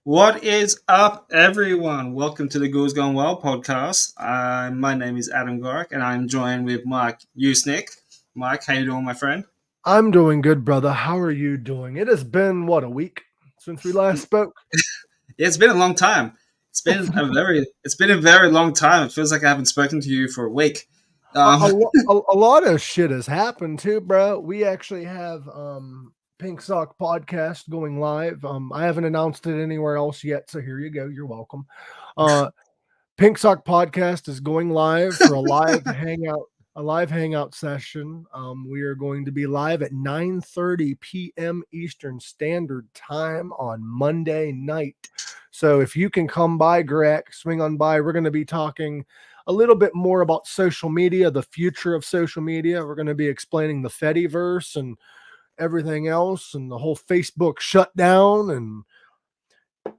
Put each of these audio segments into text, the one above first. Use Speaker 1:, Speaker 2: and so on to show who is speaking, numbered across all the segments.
Speaker 1: What is up, everyone? Welcome to the Ghouls Gone Well podcast. My name is Adam Garrick, and I'm joined with Mike usenick. Mike, how you doing, my friend?
Speaker 2: I'm doing good, brother. How are you doing? It has been what, a week since we last spoke?
Speaker 1: Yeah, it's been a long time. It's been a very long time. It feels like I haven't spoken to you for a week. Um,
Speaker 2: A lot of shit has happened too, bro. We actually have Pink Sock podcast going live. I haven't announced it anywhere else yet, so here you go. You're welcome. Uh Pink Sock podcast is going live for a live hangout session. We are going to be live at 9:30 p.m. Eastern Standard Time on Monday night. So if you can come by, Greg, swing on by. We're going to be talking a little bit more about social media, the future of social media. We're going to be explaining the Fediverse and everything else, and the whole Facebook shutdown,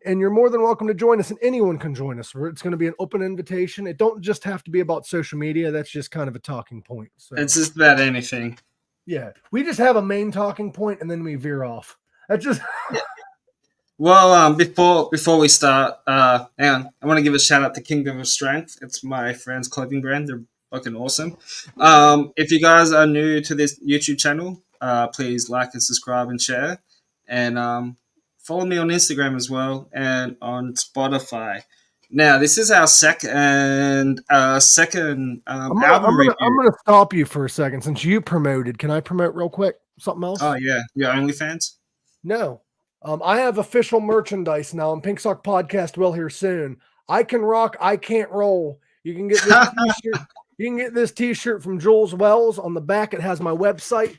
Speaker 2: and you're more than welcome to join us, and anyone can join us. It's going to be an open invitation. It don't just have to be about social media. That's just kind of a talking point. So
Speaker 1: it's just about anything.
Speaker 2: yeah, we just have a main talking point and then we veer off. That's just
Speaker 1: Well, before we start, hang on. I want to give a shout out to Kingdom of Strength. It's my friend's clothing brand. They're fucking awesome. If you guys are new to this YouTube channel, please like and subscribe and share, and follow me on Instagram as well and on Spotify. Now, this is our second
Speaker 2: I'm gonna I'm
Speaker 1: album
Speaker 2: gonna I'm
Speaker 1: review.
Speaker 2: gonna stop you for a second since you promoted. Can I promote real quick something
Speaker 1: Oh
Speaker 2: else?
Speaker 1: yeah, your OnlyFans.
Speaker 2: No. I have official merchandise now, and Pink Sock Podcast will here soon. I can rock, I can't roll. You can get this t-shirt. You can get this t-shirt from Jules Wells. On the back, it has my website.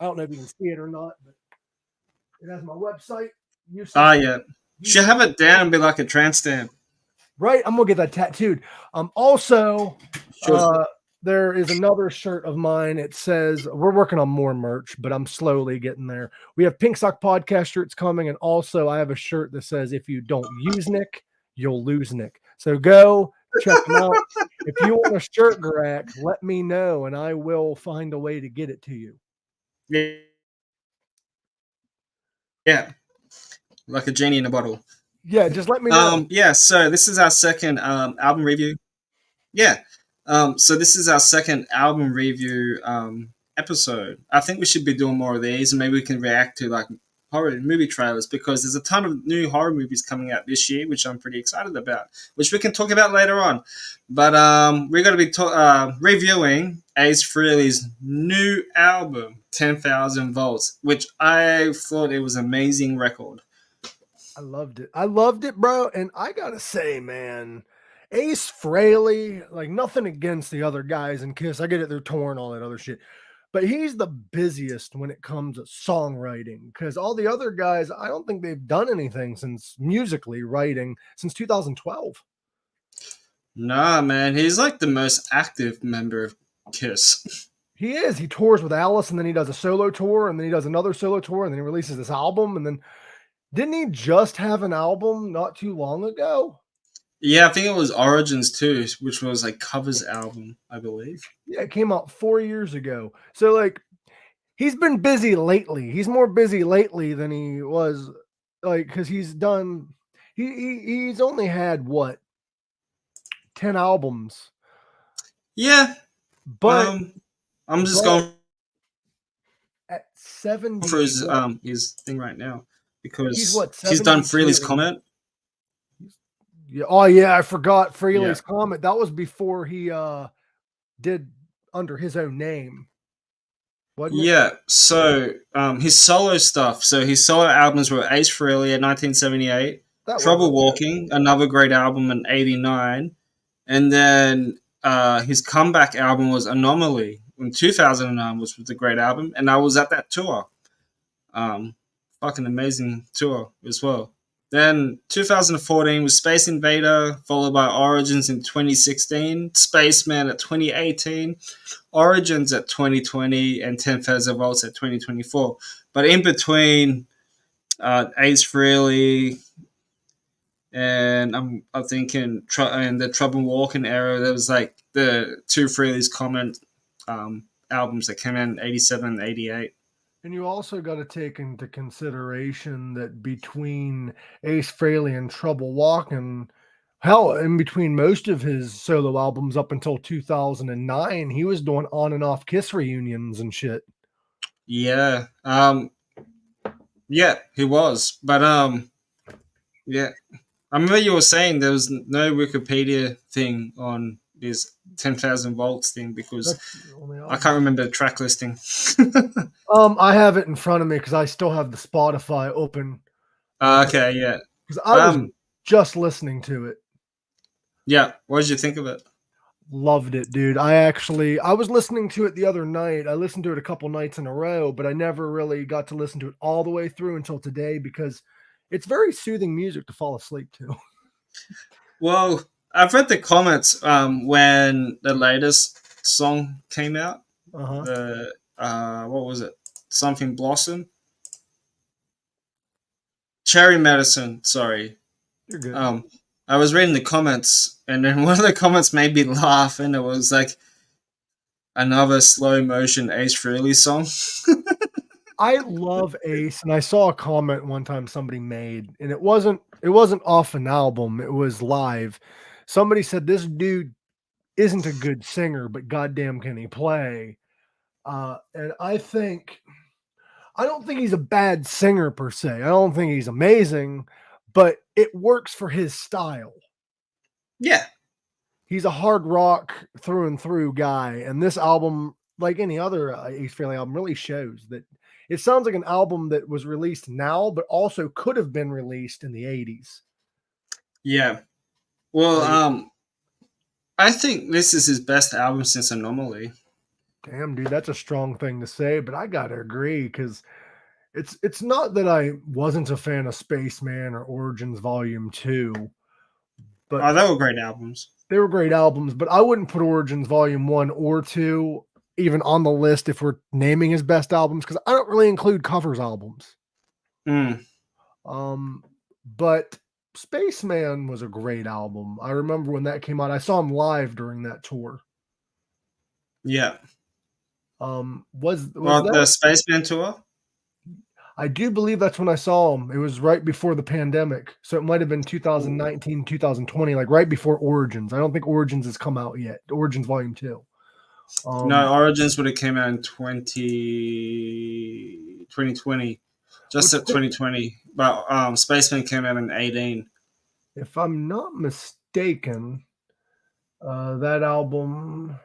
Speaker 2: I don't know if you can see it or not, but it has my website.
Speaker 1: Oh
Speaker 2: Useless.
Speaker 1: yeah, should
Speaker 2: Useless.
Speaker 1: have it down and be like a tramp stamp.
Speaker 2: Right. I'm gonna get that tattooed. Also,
Speaker 1: Sure.
Speaker 2: there is another shirt of mine. It says we're working on more merch, but I'm slowly getting there. We have Pink Sock Podcast shirts coming, and also I have a shirt that says if you don't use Nick, you'll lose Nick. So go check them out. If you want a shirt, Garak, let me know, and I will find a way to get it to you.
Speaker 1: Yeah, yeah, like a genie in a bottle.
Speaker 2: Yeah, just let me know.
Speaker 1: Yeah, so this is our second album review. Yeah. So this is our second album review episode. I think we should be doing more of these, and maybe we can react to like horror movie trailers because there's a ton of new horror movies coming out this year, which I'm pretty excited about, which we can talk about later on. But we're going to be reviewing Ace Frehley's new album, 10,000 Volts, which I thought it was an amazing record.
Speaker 2: I loved it. I loved it, bro. And I gotta say, man, Ace Frehley, like nothing against the other guys in Kiss. I get it, they're torn, all that other shit. But he's the busiest when it comes to songwriting because all the other guys, I don't think they've done anything since musically writing since 2012.
Speaker 1: Nah, man, he's like the most active member of Kiss.
Speaker 2: He is. He tours with Alice and then he does a solo tour and then he does another solo tour and then he releases this album. And then didn't he just have an album not too long ago?
Speaker 1: Yeah, I think it was Origins too, which was like covers album, I believe.
Speaker 2: Yeah, it came out 4 years ago. So like he's been busy lately. He's more busy lately than he was like because he's done he's only had what 10 albums.
Speaker 1: Yeah,
Speaker 2: But
Speaker 1: I'm just
Speaker 2: but
Speaker 1: going
Speaker 2: at
Speaker 1: for
Speaker 2: 70 what
Speaker 1: his thing right now
Speaker 2: he's
Speaker 1: because
Speaker 2: what
Speaker 1: he's done Freely's
Speaker 2: 72.
Speaker 1: comment.
Speaker 2: Yeah, oh yeah, I forgot
Speaker 1: Yeah,
Speaker 2: Frehley's Comet. That was before he did under his own name, wasn't it?
Speaker 1: yeah. So his solo stuff. So his solo albums were Ace Frehley in 1978,
Speaker 2: That was
Speaker 1: Trouble
Speaker 2: okay.
Speaker 1: Walking, another great album in '89, and then his comeback album was Anomaly in 2009, which was a great album, and I was at that tour. Um, Fucking amazing tour as well. Then 2014 was Space Invader, followed by Origins in 2016, Spaceman at 2018, Origins at 2020, and 10,000 Volts at 2024. But in between, Ace Frehley and I'm thinking in the Trouble Walking era, there was like the two Frehley's comment albums that came out in 87 and 88.
Speaker 2: And you also got to take into consideration that between Ace Frehley and Trouble Walking, hell, in between most of his solo albums up until 2009, he was doing on and off Kiss reunions and shit.
Speaker 1: Yeah. Yeah, he was. But yeah. I remember you were saying there was no Wikipedia thing on this 10,000 volts thing because
Speaker 2: That's the only
Speaker 1: I
Speaker 2: album.
Speaker 1: can't remember the track listing.
Speaker 2: I have it in front of me because I still have the Spotify open.
Speaker 1: Okay, yeah.
Speaker 2: Because I was
Speaker 1: Um,
Speaker 2: just listening to it.
Speaker 1: yeah. What did you think of it?
Speaker 2: Loved it, dude. I was listening to it the other night. I listened to it a couple nights in a row, but I never really got to listen to it all the way through until today because it's very soothing music to fall asleep to.
Speaker 1: Well, I've read the comments when the latest song came out.
Speaker 2: Uh-huh.
Speaker 1: The what was it? Something Blossom, Cherry Medicine. Sorry.
Speaker 2: You're good.
Speaker 1: I was reading the comments, and then one of the comments made me laugh, and it was like another slow motion Ace Frehley song.
Speaker 2: I love Ace, and I saw a comment one time somebody made, and it wasn't off an album, it was live. Somebody said this dude isn't a good singer, but goddamn can he play. And I don't think he's a bad singer per se. I don't think he's amazing, but it works for his style.
Speaker 1: Yeah.
Speaker 2: He's a hard rock through and through guy, and this album, like any other Ace Frehley album, really shows that it sounds like an album that was released now, but also could have been released in the 80s.
Speaker 1: Yeah. Well, I think this is his best album since Anomaly.
Speaker 2: Damn, dude, that's a strong thing to say, but I gotta agree because it's not that I wasn't a fan of Spaceman or Origins Volume 2, but
Speaker 1: Oh, they were great albums.
Speaker 2: they were great albums, but I wouldn't put Origins Volume 1 or 2 even on the list if we're naming his best albums because I don't really include covers albums.
Speaker 1: Mm.
Speaker 2: But Spaceman was a great album. I remember when that came out. I saw him live during that tour.
Speaker 1: Yeah.
Speaker 2: Was
Speaker 1: Well,
Speaker 2: that
Speaker 1: the Spaceman tour?
Speaker 2: I do believe that's when I saw him. It was right before the pandemic. So it might have been 2019, 2020, like right before Origins. I don't think Origins has come out yet. Origins Volume 2.
Speaker 1: No, Origins would have came out in 2020. Just at 2020. But Spaceman came out in 18.
Speaker 2: If I'm not mistaken, that album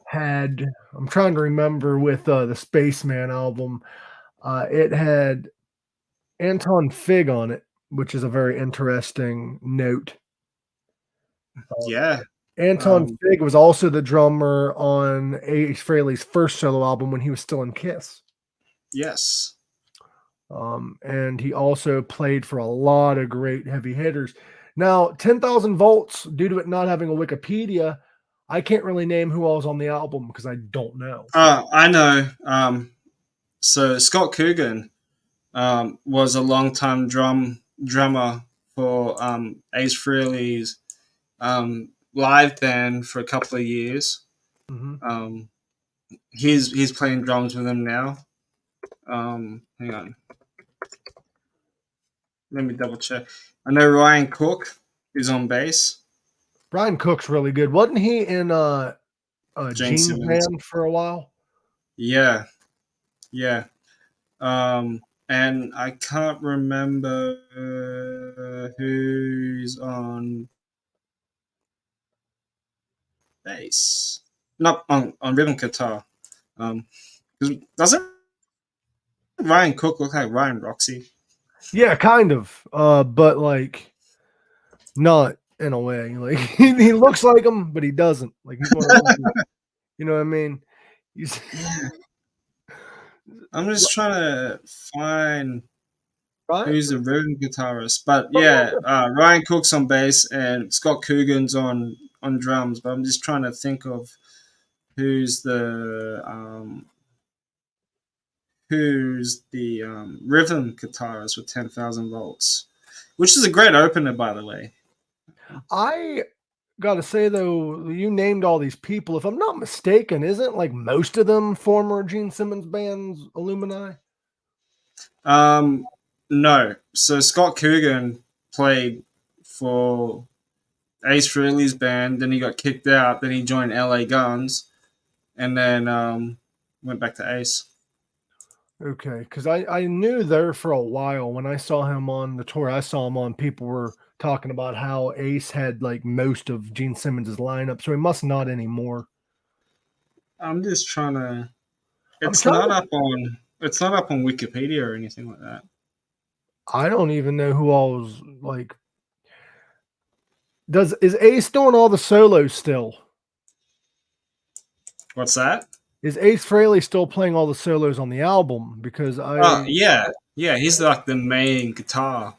Speaker 2: had, I'm trying to remember with the Spaceman album, it had Anton Fig on it, which is a very interesting note.
Speaker 1: Yeah.
Speaker 2: Anton Fig was also the drummer on Ace Frehley's first solo album when he was still in Kiss.
Speaker 1: Yes.
Speaker 2: And he also played for a lot of great heavy hitters. Now, 10,000 Volts, due to it not having a Wikipedia, I can't really name who else on the album because I don't know.
Speaker 1: I know. So Scott Coogan was a longtime drummer for Ace Frehley's live band for a couple of years.
Speaker 2: Mm-hmm.
Speaker 1: He's playing drums with him now. Hang on. Let me double check. I know Ryan Cook is on bass.
Speaker 2: Brian Cook's really good. Wasn't he in
Speaker 1: Gene
Speaker 2: Gene's
Speaker 1: Simmons.
Speaker 2: band for a while?
Speaker 1: Yeah. Yeah. And I can't remember who's on bass. Not on rhythm guitar. Doesn't Ryan Cook look like Ryan Roxy?
Speaker 2: Yeah, kind of. But like not in a way. Like he looks like him, but he doesn't. Like he's one of those people, you know what I mean? He's
Speaker 1: I'm just trying to find
Speaker 2: right.
Speaker 1: who's the rhythm guitarist. But yeah, Ryan Cook's on bass and Scott Coogan's on drums. But I'm just trying to think of who's the rhythm guitarist with 10,000 volts, which is a great opener, by the way.
Speaker 2: I Gotta say though, you named all these people. If I'm not mistaken, isn't like most of them former Gene Simmons band's alumni?
Speaker 1: Um, no. So Scott Coogan played for Ace Frehley's band. Then he got kicked out. Then he joined LA Guns, and then went back to Ace.
Speaker 2: Okay, because I knew there for a while when I saw him on the tour. I saw him on. People were talking about how Ace had like most of Gene Simmons' lineup, so he must not anymore.
Speaker 1: I'm just trying to.
Speaker 2: I'm
Speaker 1: It's
Speaker 2: trying
Speaker 1: not
Speaker 2: to.
Speaker 1: up on. It's not up on Wikipedia or anything like that.
Speaker 2: I don't even know who all was like. Is Ace doing all the solos still?
Speaker 1: What's that?
Speaker 2: Is Ace Frehley still playing all the solos on the album? Because
Speaker 1: Oh yeah, yeah. He's like the main lead guitarist.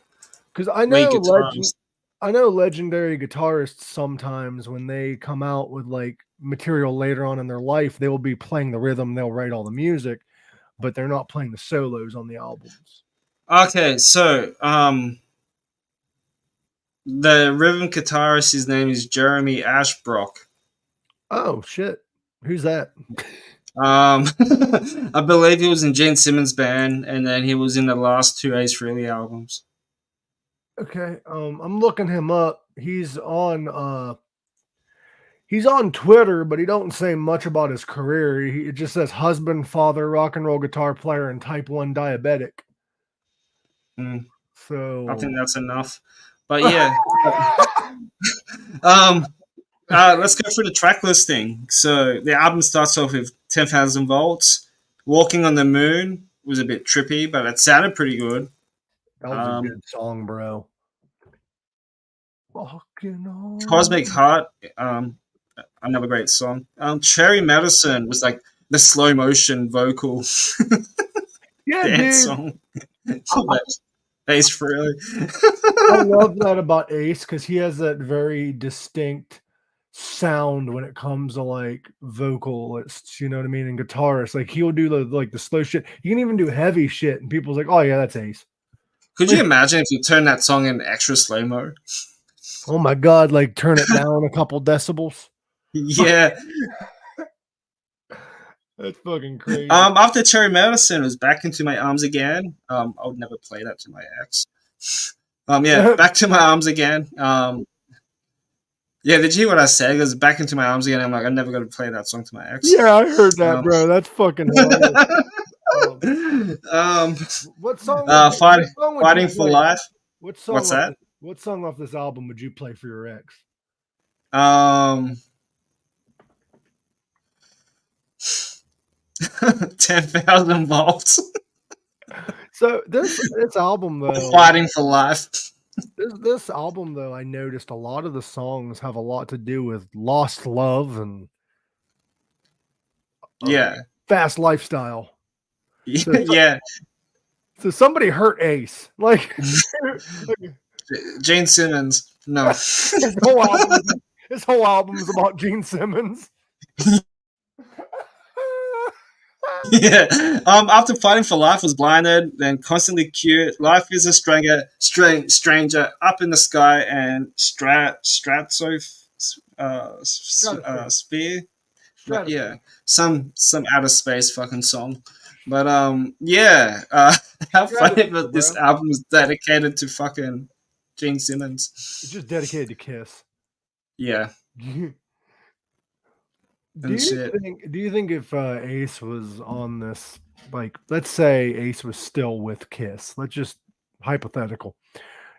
Speaker 2: I know legendary guitarists sometimes when they come out with like material later on in their life, they will be playing the rhythm, they'll write all the music, but they're not playing the solos on the albums.
Speaker 1: Okay, so the rhythm guitarist, his name is Jeremy Ashbrook.
Speaker 2: Oh shit. Who's that?
Speaker 1: I believe he was in Gene Simmons' band, and then he was in the last two Ace Frehley albums.
Speaker 2: Okay. I'm looking him up. He's on Twitter, but he don't say much about his career. It just says husband, father, rock and roll guitar player, and type 1 diabetic.
Speaker 1: Mm, I
Speaker 2: So
Speaker 1: think that's enough. But yeah, um, let's go through the track listing. So the album starts off with 10,000 volts. Walking on the Moon was a bit trippy, but it sounded pretty good.
Speaker 2: that was a good song, bro. Walking on.
Speaker 1: Cosmic Heart, another great song. Cherry Medicine was like the slow motion vocal
Speaker 2: Yeah,
Speaker 1: dance
Speaker 2: dude.
Speaker 1: song. Ace Frehley.
Speaker 2: I love that about Ace because he has that very distinct sound when it comes to like vocalists, you know what I mean, and guitarists. Like he'll do the slow shit. He can even do heavy shit, and people's like, "Oh yeah, that's Ace."
Speaker 1: Could you imagine if you turn that song in extra slow mo?
Speaker 2: Oh my god, like turn it down a couple decibels.
Speaker 1: Yeah.
Speaker 2: That's fucking crazy.
Speaker 1: After Cherry Medicine was Back Into My Arms Again. I would never play that to my ex. Yeah, Back to My Arms Again. Yeah, did you hear what I said? It was Back Into My Arms Again. I'm like, I'm never going to play that song to my ex.
Speaker 2: Yeah, I heard that, bro. That's fucking hilarious. What song?
Speaker 1: Fighting for Life. What's that?
Speaker 2: What song off this album would you play for your ex?
Speaker 1: 10,000 volts.
Speaker 2: So this album though,
Speaker 1: Fighting for Life.
Speaker 2: This album though, I noticed a lot of the songs have a lot to do with lost love and fast lifestyle.
Speaker 1: Yeah.
Speaker 2: So somebody hurt Ace. Like
Speaker 1: Gene Simmons. No.
Speaker 2: His whole album is about Gene Simmons.
Speaker 1: Yeah. After Fighting for Life was Blinded, then Constantly Cute, Life is a Stranger, Up in the Sky, and Stratosphere. Yeah, some outer space fucking song. But how funny that this album is dedicated to fucking Gene Simmons.
Speaker 2: It's just dedicated to Kiss.
Speaker 1: Yeah.
Speaker 2: Do you think if Ace was on this, like, let's say Ace was still with Kiss, let's just hypothetical.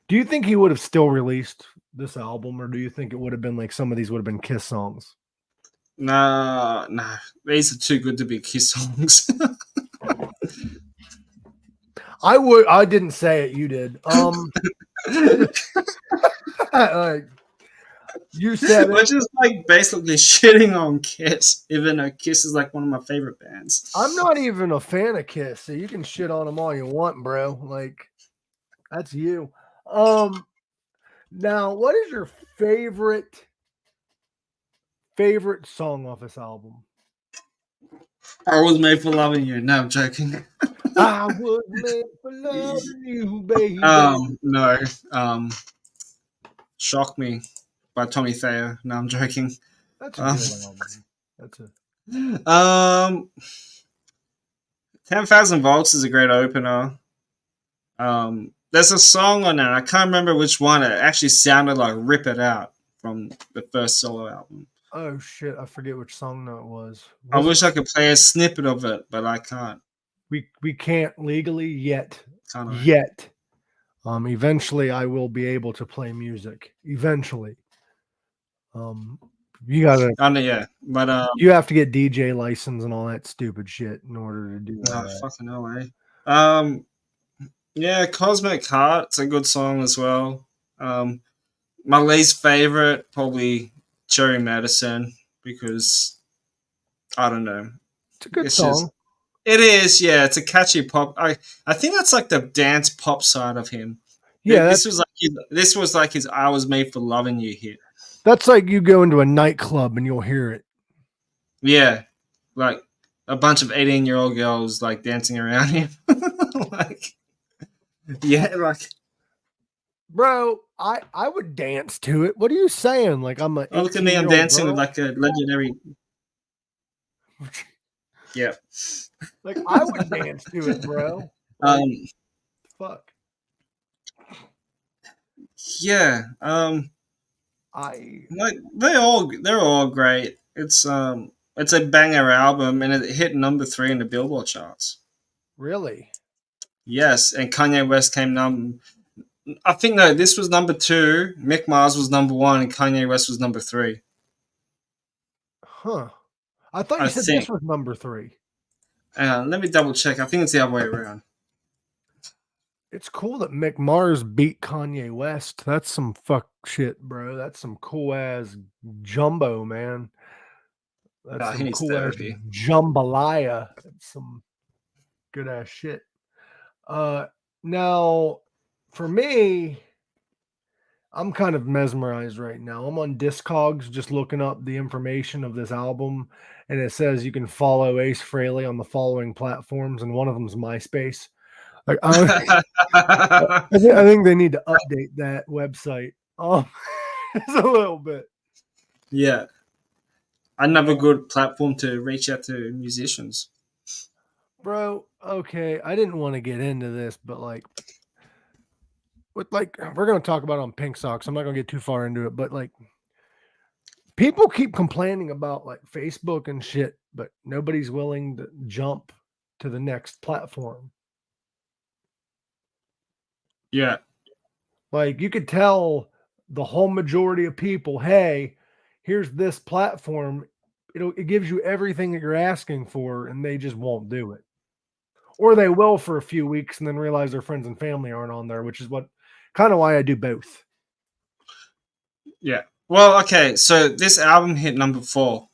Speaker 2: Do you think he would have still released this album, or do you think it would have been like some of these would have been Kiss songs?
Speaker 1: Nah. These are too good to be Kiss songs.
Speaker 2: I didn't say it, you did. You said
Speaker 1: We're just like basically shitting on Kiss, even though Kiss is like one of my favorite bands.
Speaker 2: I'm not even a fan of Kiss, so you can shit on them all you want, bro. Like, that's you. Now, what is your favorite song off this album?
Speaker 1: I Was Made for Loving You. No, I'm joking.
Speaker 2: I was made for loving you, baby.
Speaker 1: No. Shock Me. by Tommy Thayer. No, I'm joking.
Speaker 2: That's a
Speaker 1: Um,
Speaker 2: good album. That's a
Speaker 1: 10,000 Volts is a great opener. There's a song on there. I can't remember which one. It actually sounded like "Rip It Out" from the first solo album.
Speaker 2: oh shit, I forget which song that was.
Speaker 1: I
Speaker 2: Was it
Speaker 1: wish I could play a snippet of it, but I can't.
Speaker 2: we can't legally yet.
Speaker 1: Can't I?
Speaker 2: Yet. Eventually I will be able to play music. Eventually. Um you gotta
Speaker 1: I know, yeah, but
Speaker 2: you have to get DJ license and all that stupid shit in order to do all
Speaker 1: no,
Speaker 2: that.
Speaker 1: fucking no way. Um, yeah, Cosmic Heart's a good song as well. Um, my least favorite probably Cherry Medicine because I don't know.
Speaker 2: It's a good
Speaker 1: It's just
Speaker 2: song.
Speaker 1: it is, yeah. It's a catchy pop. I think that's like the dance pop side of him.
Speaker 2: Yeah,
Speaker 1: This was like his "I Was Made for Loving You" hit.
Speaker 2: that's like you go into a nightclub and you'll hear it.
Speaker 1: Yeah, like a bunch of 18-year-old girls like dancing around him. Like yeah, like
Speaker 2: Bro, I would dance to it. What are you saying? Like I'm an
Speaker 1: oh look at me, I'm
Speaker 2: 18-year-old
Speaker 1: dancing with
Speaker 2: girl?
Speaker 1: like a legendary. Yeah.
Speaker 2: Like I would dance to it, bro. Like
Speaker 1: Um.
Speaker 2: fuck.
Speaker 1: Yeah.
Speaker 2: I
Speaker 1: Like they're all great. It's a banger album and it hit number 3 in the Billboard charts.
Speaker 2: really.
Speaker 1: Yes, and Kanye West came I think no, this was number 2. Mick Mars was number 1, and Kanye West was number 3.
Speaker 2: Huh. I thought you
Speaker 1: I
Speaker 2: said this
Speaker 1: think.
Speaker 2: was number 3.
Speaker 1: Let me double check. I think it's the other way around.
Speaker 2: It's cool that Mick Mars beat Kanye West. That's some fuck shit, bro. That's some cool ass jumbo, man. That's
Speaker 1: He
Speaker 2: some
Speaker 1: needs
Speaker 2: cool ass
Speaker 1: therapy.
Speaker 2: jambalaya. That's some good ass shit. Uh Now for me, I'm kind of mesmerized right now. I'm on Discogs just looking up the information of this album, and it says you can follow Ace Frehley on the following platforms, and one of them is MySpace. Like I think they need to update that website. It's a little bit,
Speaker 1: Yeah, another good platform to reach out to musicians.
Speaker 2: bro. Okay, I didn't want to get into this, but like we're gonna talk about it on Pink Socks. I'm not gonna get too far into it, but like people keep complaining about like Facebook and shit, but nobody's willing to jump to the next platform.
Speaker 1: Yeah,
Speaker 2: Like you could tell the whole majority of people, hey, here's this platform. It gives you everything that you're asking for, and they just won't do it. Or they will for a few weeks and then realize their friends and family aren't on there, which is what kind of why I do both.
Speaker 1: yeah. Well, okay. So this album hit number 4.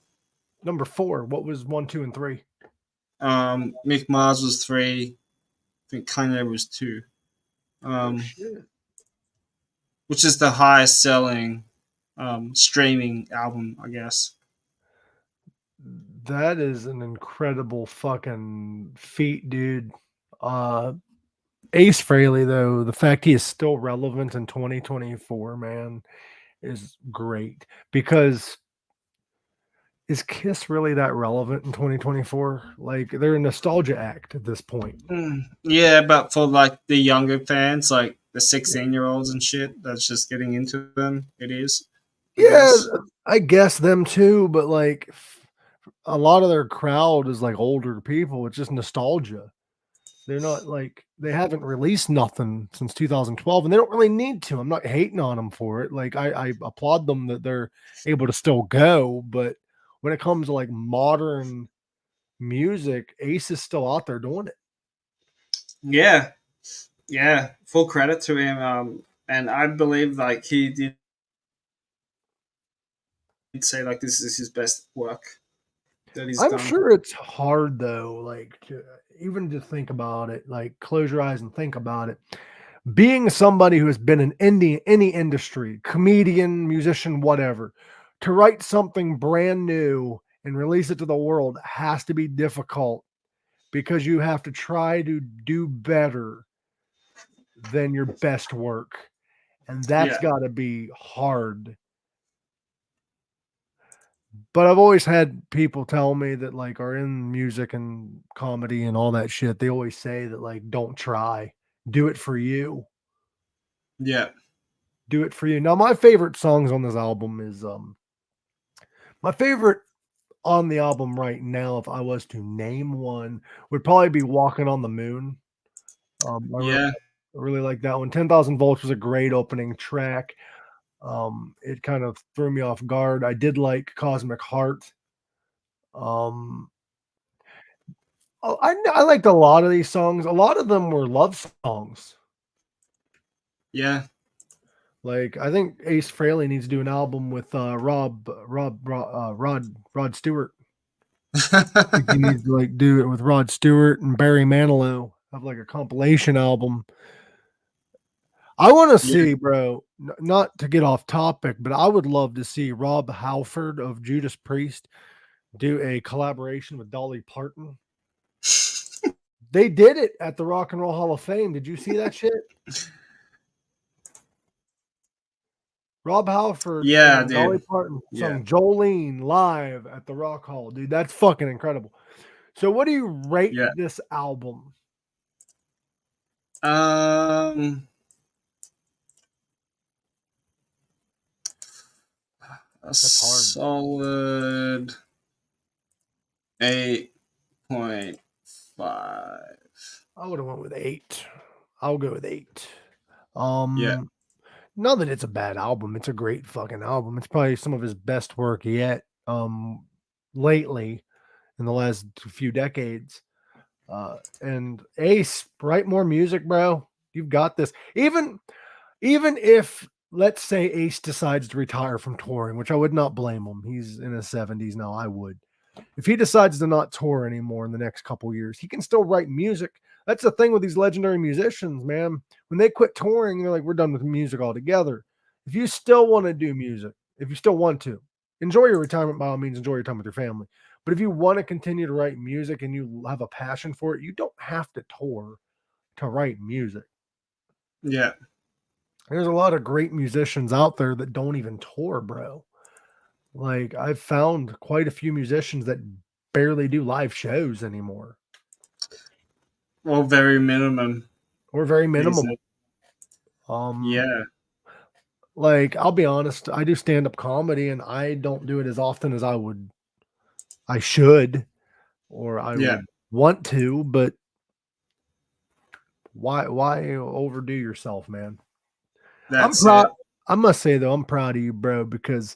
Speaker 2: Number 4, what was 1, 2, and 3?
Speaker 1: Mick Mars was 3. I think Kanye was 2.
Speaker 2: Oh
Speaker 1: Um,
Speaker 2: shit.
Speaker 1: which is the highest selling streaming album, I guess.
Speaker 2: That is an incredible fucking feat, dude. Uh Ace Frehley, though, the fact he is still relevant in 2024, man, is great. Because is Kiss really that relevant in 2024? Like they're a nostalgia act at this point.
Speaker 1: Yeah, but for like the younger fans, like the 16-year-olds and shit, that's just getting into them. It is, I
Speaker 2: Yeah,
Speaker 1: guess.
Speaker 2: I guess them too, but like a lot of their crowd is like older people. It's just nostalgia. They're not like they haven't released nothing since 2012, and they don't really need to. I'm not hating on them for it. Like I applaud them that they're able to still go, but when it comes to like modern music, Ace is still out there doing it.
Speaker 1: Yeah, yeah. Full credit to him. And I believe like he did say like this is his best work that he's
Speaker 2: I'm
Speaker 1: done.
Speaker 2: sure it's hard though, like to even to think about it, like close your eyes and think about it. Being somebody who has been in any industry, comedian, musician, whatever, to write something brand new and release it to the world has to be difficult because you have to try to do better than your best work. And that's
Speaker 1: Yeah,
Speaker 2: got to be hard But I've always had people tell me that like are in music and comedy and all that shit. They always say that like don't try, do it for you,
Speaker 1: Yeah.
Speaker 2: do it for you. Now my favorite songs on this album is my favorite on the album right now, if I was to name one, would probably be "Walking on the Moon."
Speaker 1: Yeah.
Speaker 2: I really like that one. 10,000 Volts was a great opening track. It kind of threw me off guard. I did like Cosmic Heart. Um, I liked a lot of these songs. A lot of them were love songs.
Speaker 1: Yeah.
Speaker 2: Like I think Ace Frehley needs to do an album with Rod Stewart. I think he needs to like do it with Rod Stewart and Barry Manilow. Have like a compilation album. I want to
Speaker 1: Yeah.
Speaker 2: see, bro. Not to get off topic, but I would love to see Rob Halford of Judas Priest do a collaboration with Dolly Parton. They did it at the Rock and Roll Hall of Fame. Did you see that shit? Rob Halford
Speaker 1: Yeah, I
Speaker 2: and Dolly
Speaker 1: did.
Speaker 2: Parton
Speaker 1: Yeah.
Speaker 2: sung Jolene live at the Rock Hall, dude. That's fucking incredible. So, what do you rate
Speaker 1: Yeah.
Speaker 2: this album?
Speaker 1: Um, a
Speaker 2: That's hard.
Speaker 1: solid 8.5.
Speaker 2: I would have went with 8. I'll go with 8.
Speaker 1: Yeah.
Speaker 2: Um, Not that it's a bad album. It's a great fucking album. It's probably some of his best work yet. Lately in the last few decades. And Ace, write more music, bro. You've got this. Even if let's say Ace decides to retire from touring, which I would not blame him. He's in his 70s now. I would. If he decides to not tour anymore in the next couple years, he can still write music. That's the thing with these legendary musicians, man. When they quit touring, they're like, we're done with music altogether. If you still want to do music, if you still want to, enjoy your retirement by all means, enjoy your time with your family. But if you want to continue to write music and you have a passion for it, you don't have to tour to write music.
Speaker 1: Yeah.
Speaker 2: There's a lot of great musicians out there that don't even tour, bro. Like I've found quite a few musicians that barely do live shows anymore
Speaker 1: Well, very minimum
Speaker 2: or very
Speaker 1: these
Speaker 2: minimal.
Speaker 1: days.
Speaker 2: Um,
Speaker 1: Yeah.
Speaker 2: like I'll be honest, I do stand up comedy and I don't do it as often as I should, or I
Speaker 1: Yeah.
Speaker 2: would want to, but why overdo yourself, man? I'm
Speaker 1: That's
Speaker 2: proud.
Speaker 1: it.
Speaker 2: I must say though, I'm proud of you, bro, because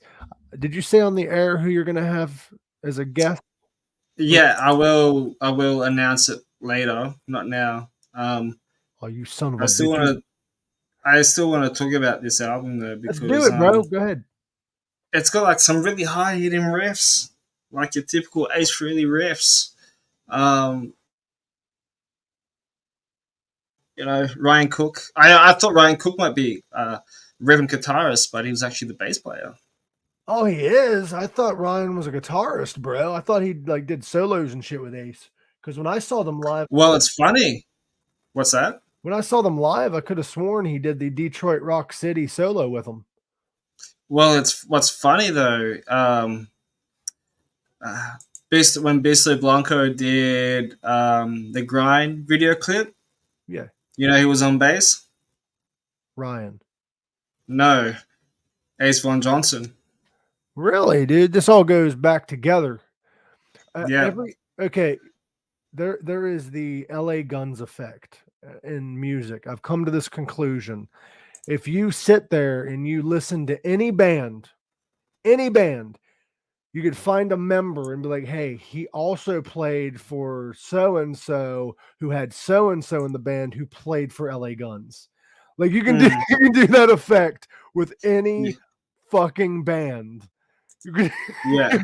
Speaker 2: did you say on the air who you're gonna have as a guest?
Speaker 1: Yeah, I will announce it later, not now.
Speaker 2: Oh, you son of
Speaker 1: I
Speaker 2: a
Speaker 1: still
Speaker 2: bitch.
Speaker 1: want to I still want to talk about this album though
Speaker 2: Let's do
Speaker 1: because
Speaker 2: it, bro. Go ahead.
Speaker 1: it's got like some really high hitting riffs, like your typical Ace Frehley riffs. Um, Ryan Cook. I thought Ryan Cook might be rhythm guitarist, but he was actually the bass player.
Speaker 2: Oh, he is. I thought Ryan was a guitarist, bro. I thought he like did solos and shit with Ace. Because when I saw them live,
Speaker 1: Well, it's funny. What's that?
Speaker 2: I could have sworn he did the Detroit Rock City solo with them.
Speaker 1: Well, it's what's funny though. When Beastly Blanco did the Grind video clip,
Speaker 2: Yeah,
Speaker 1: he was on bass.
Speaker 2: Ryan.
Speaker 1: No, Ace Von Johnson.
Speaker 2: Really, dude? This all goes back together.
Speaker 1: Yeah.
Speaker 2: Every okay, there is the LA Guns effect in music. I've come to this conclusion. If you sit there and you listen to any band, you could find a member and be like, hey, he also played for so and so who had so and so in the band who played for LA Guns. Like you can do
Speaker 1: Mm,
Speaker 2: you can do that effect with any
Speaker 1: yeah.
Speaker 2: fucking band. You could
Speaker 1: Yeah.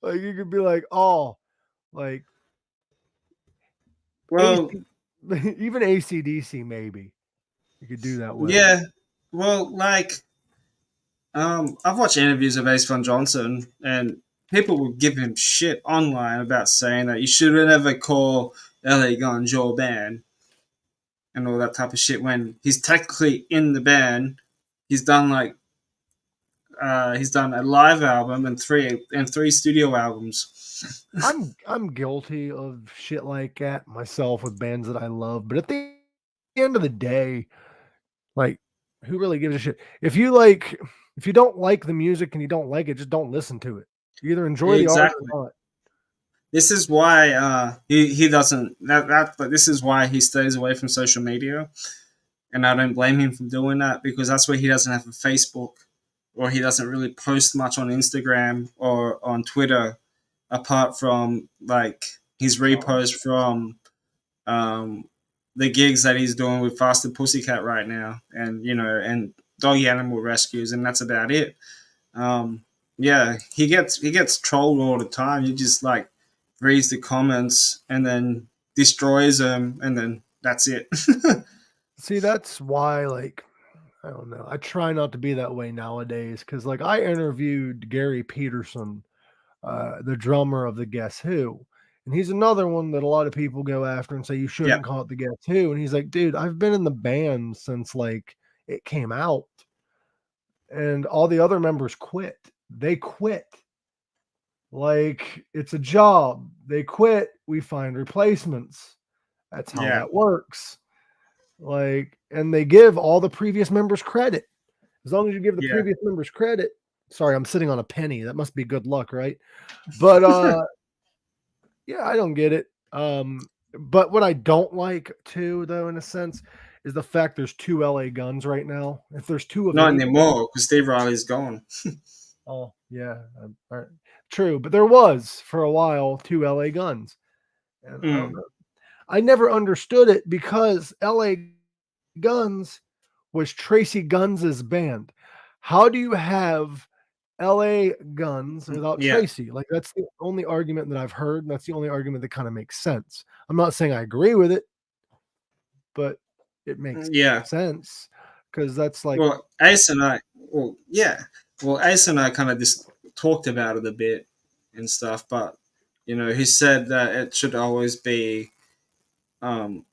Speaker 2: like you could be like, oh, like AC,
Speaker 1: Well,
Speaker 2: even ACDC maybe. You could do that with.
Speaker 1: yeah. Well, like I've watched interviews of Ace Von Johnson, and people will give him shit online about saying that you should never call LA Guns your band and all that type of shit when he's technically in the band. He's done like he's done a live album and three studio albums.
Speaker 2: I'm guilty of shit like that myself with bands that I love, but at the end of the day, like, who really gives a shit? If you don't like the music and you don't like it, just don't listen to it. You either enjoy the art
Speaker 1: Exactly.
Speaker 2: or not.
Speaker 1: This is why he doesn't but this is why he stays away from social media, and I don't blame him for doing that because that's where he doesn't have a Facebook, or he doesn't really post much on Instagram or on Twitter, apart from like his repost from um, the gigs that he's doing with Faster Pussycat right now, and and doggy animal rescues, and that's about it. Um, yeah, he gets trolled all the time. He just like reads the comments and then destroys them, and then that's it.
Speaker 2: See, that's why, like, I don't know. I try not to be that way nowadays because, like, I interviewed Gary Peterson, the drummer of the Guess Who, and he's another one that a lot of people go after and say you
Speaker 1: Yeah,
Speaker 2: shouldn't call it the Guess Who. And he's like, dude, I've been in the band since like it came out, and all the other members quit. They quit. Like, it's a job. They quit. We find replacements. That's how
Speaker 1: yeah,
Speaker 2: that works. Like, and they give all the previous members credit. As long as you give the
Speaker 1: yeah,
Speaker 2: previous members credit. Sorry, I'm sitting on a penny. That must be good luck, right? But yeah, I don't get it. But what I don't like too, though, in a sense, is the fact there's two LA Guns right now. If there's two of
Speaker 1: not
Speaker 2: anything,
Speaker 1: anymore because Steve Riley's gone.
Speaker 2: oh yeah, all right. True. But there was for a while two LA Guns, and I don't
Speaker 1: Mm,
Speaker 2: know. I never understood it because LA Guns was Tracy Guns' band. How do you have LA Guns without
Speaker 1: yeah,
Speaker 2: Tracy? Like, that's the only argument that I've heard, and that's the only argument that kind of makes sense. I'm not saying I agree with it, but it makes
Speaker 1: yeah.
Speaker 2: sense because that's like,
Speaker 1: Well, Ace and I, well, yeah, well, Ace and I kind of just talked about it a bit and stuff, but he said that it should always be um,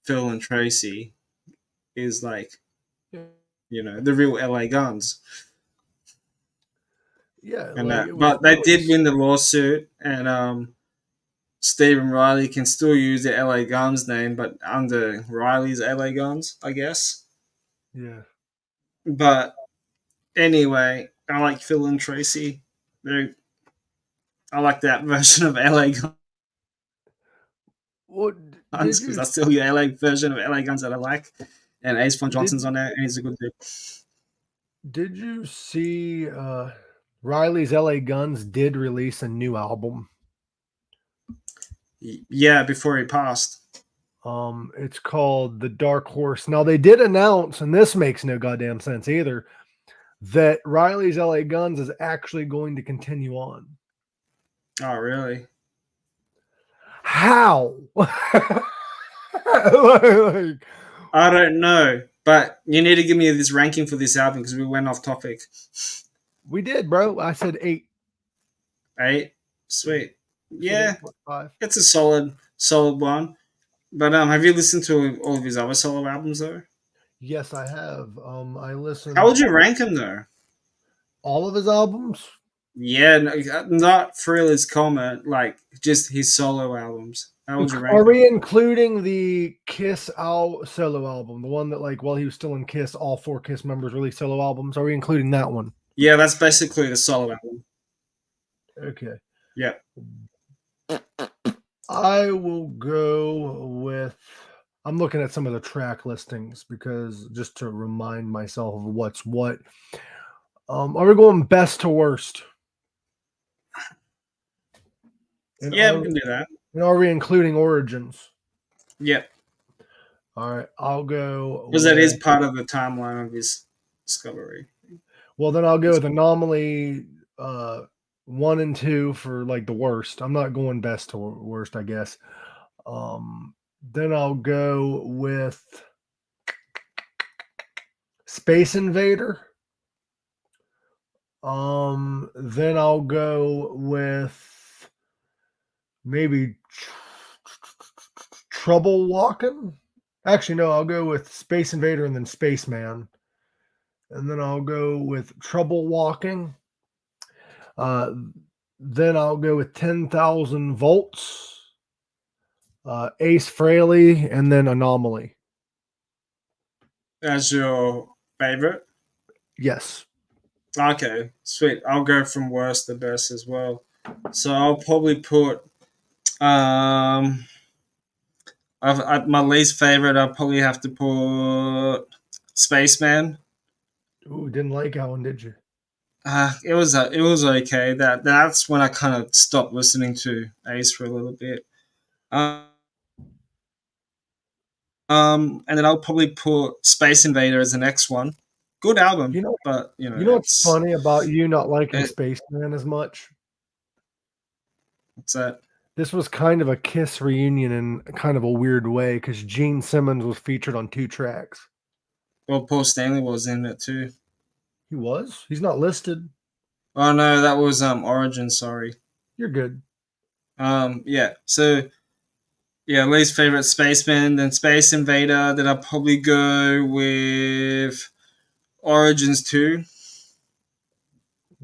Speaker 1: Phil and Tracy is like the real LA Guns,
Speaker 2: yeah,
Speaker 1: and
Speaker 2: like
Speaker 1: that.
Speaker 2: it was
Speaker 1: But they did
Speaker 2: always,
Speaker 1: win the lawsuit, and Stephen Riley can still use the LA Guns name, but under Riley's LA Guns, I guess.
Speaker 2: yeah.
Speaker 1: But anyway, I like Phil and Tracy. They're I like that version of LA
Speaker 2: What
Speaker 1: Guns
Speaker 2: did
Speaker 1: because
Speaker 2: you
Speaker 1: that's still the LA version of LA Guns that I like. And Ace Von
Speaker 2: did
Speaker 1: Johnson's on there, and he's a good dude.
Speaker 2: did you see Riley's LA Guns did release a new album?
Speaker 1: Yeah, before he passed.
Speaker 2: It's called The Dark Horse. Now they did announce, and this makes no goddamn sense either, that Riley's LA Guns is actually going to continue on.
Speaker 1: Oh, really?
Speaker 2: How? Like,
Speaker 1: I don't know, but you need to give me this ranking for this album because we went off topic.
Speaker 2: we did, bro. I said 8.
Speaker 1: 8, sweet.
Speaker 2: I said
Speaker 1: Yeah,
Speaker 2: 8.5.
Speaker 1: it's a solid one. But have you listened to all of his other solo albums though?
Speaker 2: Yes, I have. I
Speaker 1: How
Speaker 2: listened
Speaker 1: would you rank him though?
Speaker 2: all of his albums.
Speaker 1: Yeah, no, not Frehley's comment, like just his solo albums. How would you
Speaker 2: Are
Speaker 1: rank them?
Speaker 2: we including the Kiss solo album, the one that, like, while he was still in Kiss, all 4 Kiss members released solo albums? Are we including that one?
Speaker 1: Yeah, that's basically the solo album.
Speaker 2: Okay.
Speaker 1: Yeah.
Speaker 2: I will go with. I'm looking at some of the track listings because just to remind myself of what's what. Are we going best to worst? And
Speaker 1: Yeah, we can do that.
Speaker 2: are we including Origins?
Speaker 1: Yeah.
Speaker 2: All right, I'll go
Speaker 1: Because that is
Speaker 2: with.
Speaker 1: part of the timeline of his discovery.
Speaker 2: Well, then I'll go with Anomaly 1 and 2 for like the worst. I'm not going best to worst, I guess. Then I'll go with Space Invader. Then I'll go with maybe Trouble Walking. Actually, no, I'll go with Space Invader and then Spaceman. and then I'll go with Trouble Walking. Uh, then I'll go with 10,000 Volts, Ace Frehley, and then Anomaly.
Speaker 1: As your favorite?
Speaker 2: Yes.
Speaker 1: Okay, sweet. I'll go from worst to best as well. So I'll probably put um my least favorite. I'll probably have to put Spaceman.
Speaker 2: Ooh, didn't like that one, did you?
Speaker 1: It was okay. That's when I kind of stopped listening to Ace for a little bit. And then I'll probably put Space Invader as the next one. Good album,
Speaker 2: You know,
Speaker 1: but
Speaker 2: you know what's funny about you not liking
Speaker 1: it,
Speaker 2: Spaceman as much?
Speaker 1: what's that?
Speaker 2: This was kind of a Kiss reunion in kind of a weird way because Gene Simmons was featured on 2 tracks.
Speaker 1: Well, Paul Stanley was in it too.
Speaker 2: He was? He's not listed.
Speaker 1: Oh no, that was Origin. Sorry.
Speaker 2: You're good.
Speaker 1: Yeah. So yeah, least favorite Spaceman, then Space Invader. Then I'll probably go with Origins 2.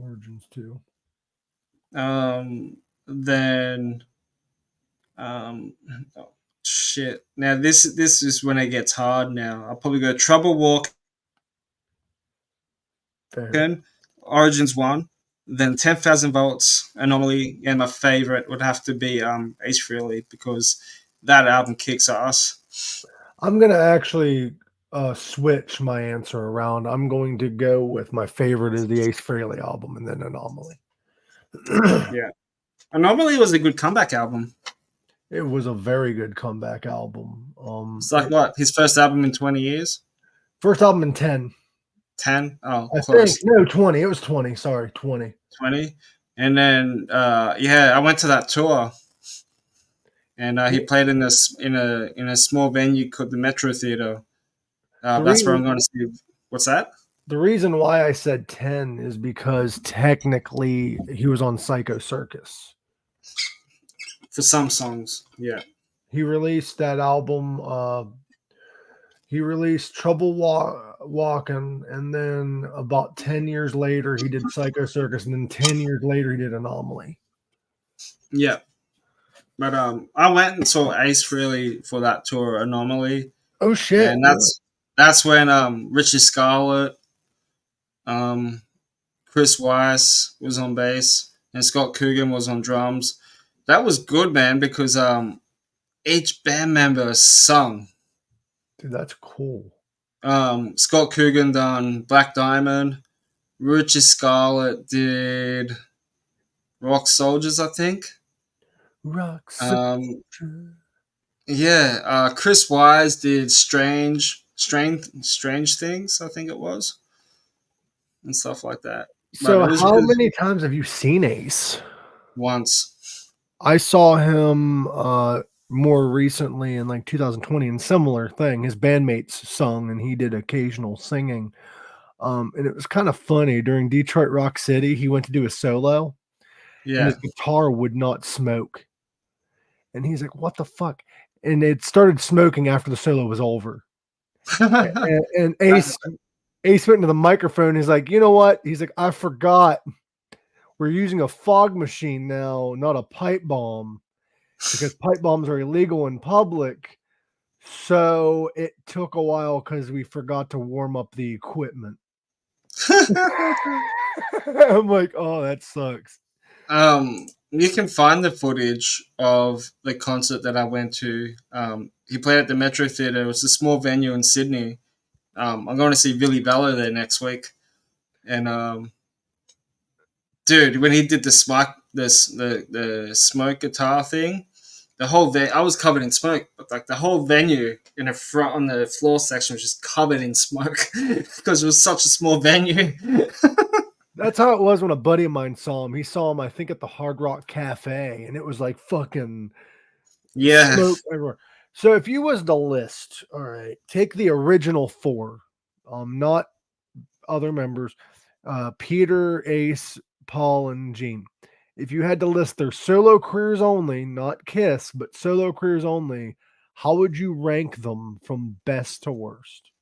Speaker 2: Origins too.
Speaker 1: Then um, oh, shit. Now this is when it gets hard. Now I'll probably go Trouble
Speaker 2: Fair.
Speaker 1: Walking, Origins 1, then 10,000 Volts, Anomaly, and my favorite would have to be Ace Frehley because that album kicks ass.
Speaker 2: I'm gonna actually switch my answer around. I'm going to go with my favorite is the Ace Frehley album and then Anomaly.
Speaker 1: Yeah, Anomaly was a good comeback album.
Speaker 2: It was a very good comeback album.
Speaker 1: It's like what his first album in 20 years.
Speaker 2: First album in 10.
Speaker 1: 10? Oh,
Speaker 2: I think
Speaker 1: close.
Speaker 2: no 20. It was 20. Sorry, 20.
Speaker 1: 20. And then yeah, I went to that tour, and he played in this in a small venue called the Metro Theater.
Speaker 2: The
Speaker 1: That's where I'm
Speaker 2: reason
Speaker 1: going to see. What's that?
Speaker 2: the reason why I said 10 is because technically he was on Psycho Circus.
Speaker 1: For some songs, yeah.
Speaker 2: He released that album. He released Walking, and then about 10 years later, he did Psycho Circus, and then 10 years later, he did Anomaly.
Speaker 1: Yeah. But I went and saw Ace Frehley for that tour, Anomaly,
Speaker 2: Oh, shit.
Speaker 1: and that's when Richie Scarlett, um, Chris Weiss was on bass, and Scott Coogan was on drums. That was good, man, because each band member sung.
Speaker 2: Dude, that's cool.
Speaker 1: Scott Coogan done Black Diamond. Richie Scarlett did Rock Soldiers, I think.
Speaker 2: Rock
Speaker 1: Um,
Speaker 2: Soldier.
Speaker 1: yeah, Chris Wise did Strange Things, I think it was, and stuff like that. But
Speaker 2: So, how many times have you seen Ace?
Speaker 1: once.
Speaker 2: I saw him more recently in like 2020, and similar thing. His bandmates sung, and he did occasional singing. And it was kind of funny during Detroit Rock City. He went to do a solo, and his
Speaker 1: Yeah.
Speaker 2: guitar would not smoke. And he's like, "What the fuck?" And it started smoking after the solo was over. And Ace went into the microphone. He's like, "You know what?" He's like, "I forgot. We're using a fog machine now, not a pipe bomb, because pipe bombs are illegal in public. So it took a while because we forgot to warm up the equipment." I'm like, "Oh, that sucks."
Speaker 1: You can find the footage of the concert that I went to. He played at the Metro Theatre. It was a small venue in Sydney. I'm going to see Billy Bella there next week, and dude, when he did the smoke guitar thing, I was covered in smoke, but like the whole venue in the front on the floor section was just covered in smoke because it was such a small venue.
Speaker 2: That's how it was when a buddy of mine saw him. He saw him, I think, at the Hard Rock Cafe, and it was like fucking
Speaker 1: Yeah.
Speaker 2: smoke everywhere. So if you was the list, all right, take the original 4, not other members, Peter, Ace, Paul, and Gene. If you had to list their solo careers only, not Kiss, but solo careers only, how would you rank them from best to worst?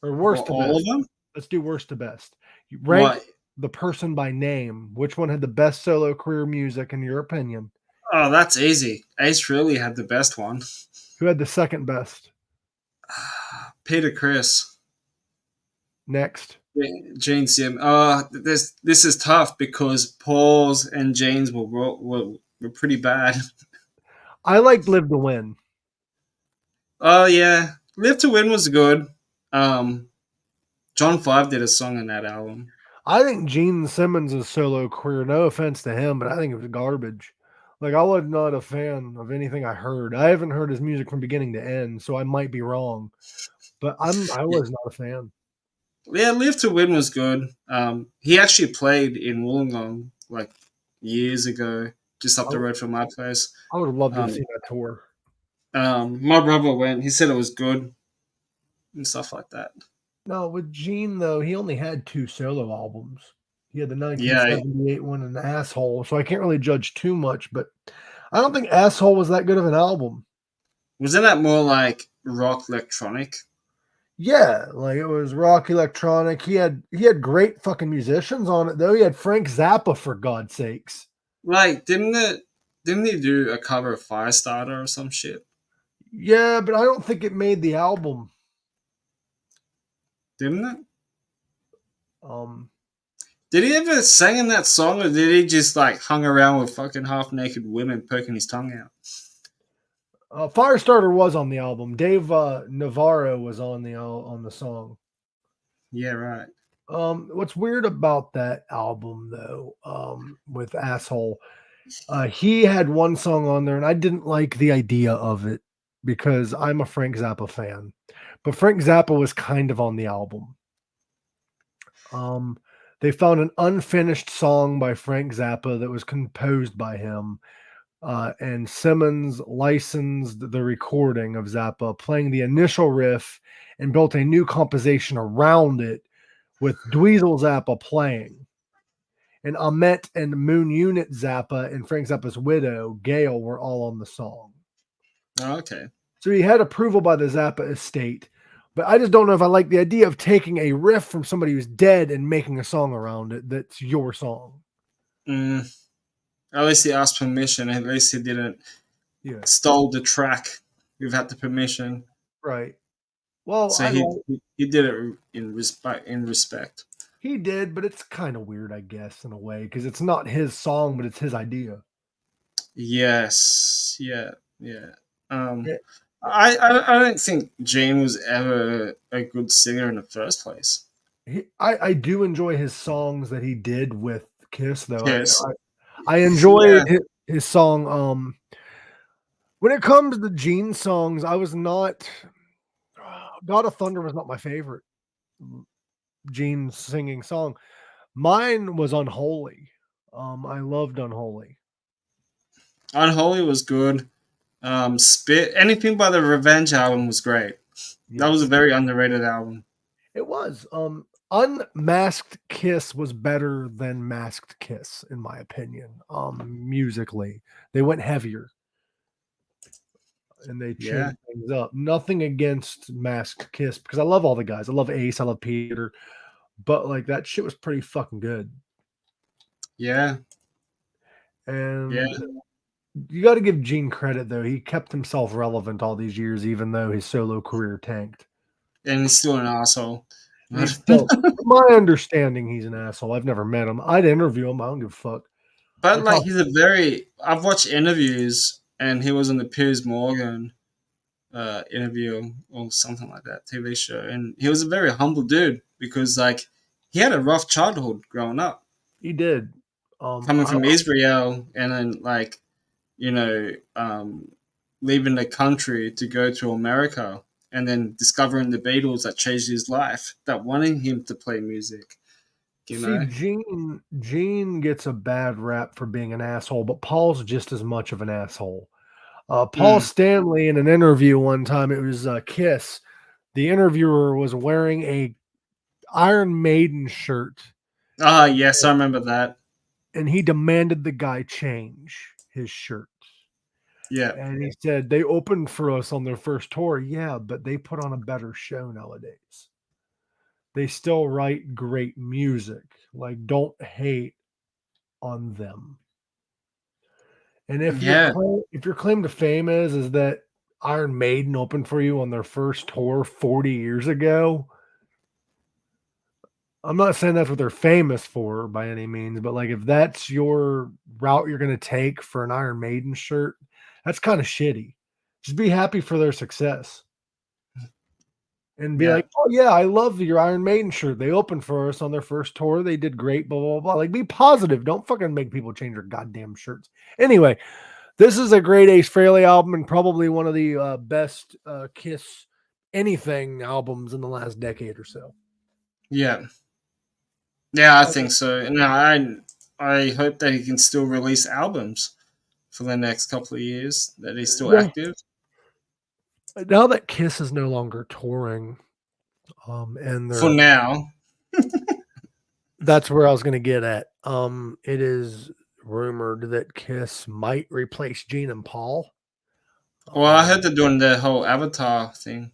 Speaker 2: Or
Speaker 1: For
Speaker 2: worst to
Speaker 1: all of
Speaker 2: best?
Speaker 1: them?
Speaker 2: Let's do worst to best. You rank
Speaker 1: What?
Speaker 2: the person by name. Which one had the best solo career music in your opinion?
Speaker 1: Oh, that's easy. Ace Frehley had the best one.
Speaker 2: Who had the second best?
Speaker 1: Peter Chris.
Speaker 2: Next.
Speaker 1: Gene Sim. This is tough because Paul's and Jane's were pretty bad.
Speaker 2: I like Live to Win.
Speaker 1: Oh yeah, Live to Win was good. Um, John Five did a song on that album.
Speaker 2: I think Gene Simmons' solo career, no offense to him, but I think it was garbage. Like, I was not a fan of anything I heard. I haven't heard his music from beginning to end, so I might be wrong. But I
Speaker 1: Yeah,
Speaker 2: was not a fan.
Speaker 1: yeah, Live to Win was good. He actually played in Wollongong like years ago, just up
Speaker 2: I,
Speaker 1: the road from my place.
Speaker 2: I would have loved to have
Speaker 1: Um,
Speaker 2: seen that tour.
Speaker 1: my brother went. He said it was good and stuff like that.
Speaker 2: No, with Gene, though, he only had 2 solo albums. He had the
Speaker 1: Yeah,
Speaker 2: 1978 one and Asshole, so I can't really judge too much, but I don't think Asshole was that good of an album.
Speaker 1: wasn't that more like rock electronic?
Speaker 2: Yeah, like it was rock electronic. He had great fucking musicians on it though. He had Frank Zappa for God's sakes.
Speaker 1: Like, didn't he do a cover of Firestarter or some shit?
Speaker 2: Yeah, but I don't think it made the album.
Speaker 1: Didn't it?
Speaker 2: Um
Speaker 1: Did he ever sing in that song, or did he just like hung around with fucking half naked women poking his tongue out?
Speaker 2: Firestarter was on the album. Dave Navarro was on the song.
Speaker 1: Yeah, right.
Speaker 2: What's weird about that album though, with Asshole, he had one song on there and I didn't like the idea of it because I'm a Frank Zappa fan. But Frank Zappa was kind of on the album. Um, they found an unfinished song by Frank Zappa that was composed by him, and Simmons licensed the recording of Zappa playing the initial riff and built a new composition around it with Dweezil Zappa playing. And Ahmet and Moon Unit Zappa and Frank Zappa's widow, Gail, were all on the song.
Speaker 1: Oh, okay.
Speaker 2: So he had approval by the Zappa estate. But I just don't know if I like the idea of taking a riff from somebody who's dead and making a song around it that's your song.
Speaker 1: Mm, at least he asked permission. At least he didn't
Speaker 2: Yeah.
Speaker 1: stole the track without the permission.
Speaker 2: Right. Well,
Speaker 1: So he did it in respect. In respect.
Speaker 2: he did, but it's kind of weird, I guess, in a way, because it's not his song, but it's his idea.
Speaker 1: Yes. Yeah. Yeah. Um,
Speaker 2: Yeah.
Speaker 1: I don't think Gene was ever a good singer in the first place.
Speaker 2: I do enjoy his songs that he did with Kiss, though.
Speaker 1: Yes.
Speaker 2: I enjoy
Speaker 1: Yeah.
Speaker 2: his song. When it comes to Gene songs, I was not. God of Thunder was not my favorite Gene singing song. Mine was Unholy. I loved Unholy.
Speaker 1: Unholy was good. Spit anything by the Revenge album was great. That was a
Speaker 2: Yes,
Speaker 1: very underrated album.
Speaker 2: it was. Unmasked Kiss was better than Masked Kiss, in my opinion. Musically, they went heavier and they
Speaker 1: Yeah.
Speaker 2: changed things up. Nothing against Masked Kiss because I love all the guys. I love Ace. I love Peter. But like that shit was pretty fucking good.
Speaker 1: Yeah. Yeah.
Speaker 2: And you got to give Gene credit though. He kept himself relevant all these years, even though his solo career tanked.
Speaker 1: And he's still an asshole.
Speaker 2: He's still, from my understanding, he's an asshole. I've never met him. I'd interview him. I don't give a fuck.
Speaker 1: But
Speaker 2: I
Speaker 1: like
Speaker 2: talk.
Speaker 1: he's a very I've watched interviews and he was on the Piers Morgan interview or something like that TV show, and he was a very humble dude because like he had a rough childhood growing up,
Speaker 2: He did.
Speaker 1: coming from Israel, and then like you know leaving the country to go to America, and then discovering the Beatles that changed his life, that wanting him to play music. You
Speaker 2: See,
Speaker 1: know,
Speaker 2: Gene gets a bad rap for being an asshole, but Paul's just as much of an asshole. Paul
Speaker 1: mm.
Speaker 2: Stanley in an interview one time, it was Kiss. The interviewer was wearing a Iron Maiden shirt,
Speaker 1: Ah, yes, I remember that.
Speaker 2: and he demanded the guy change his shirt.
Speaker 1: Yeah,
Speaker 2: And he said they opened for us on their first tour. Yeah, but they put on a better show nowadays. they still write great music. Like, don't hate on them. And
Speaker 1: Yeah,
Speaker 2: if your claim to fame is that Iron Maiden opened for you on their first tour 40 years ago, I'm not saying that's what they're famous for by any means, but like if that's your route you're going to take for an Iron Maiden shirt, that's kind of shitty. Just be happy for their success and be
Speaker 1: yeah,
Speaker 2: like, oh yeah, I love your Iron Maiden shirt. They opened for us on their first tour. They did great, blah, blah, blah. Like be positive. Don't fucking make people change their goddamn shirts. Anyway, this is a great Ace Frehley album and probably one of the best Kiss anything albums in the last decade or so.
Speaker 1: yeah, yeah. I think so. And I hope that he can still release albums for the next couple of years. That he's still
Speaker 2: Yeah.
Speaker 1: active.
Speaker 2: Now that Kiss is no longer touring, and
Speaker 1: For now,
Speaker 2: that's where I was going to get at. It is rumored that Kiss might replace Gene and Paul.
Speaker 1: well, I heard they're doing the whole Avatar thing.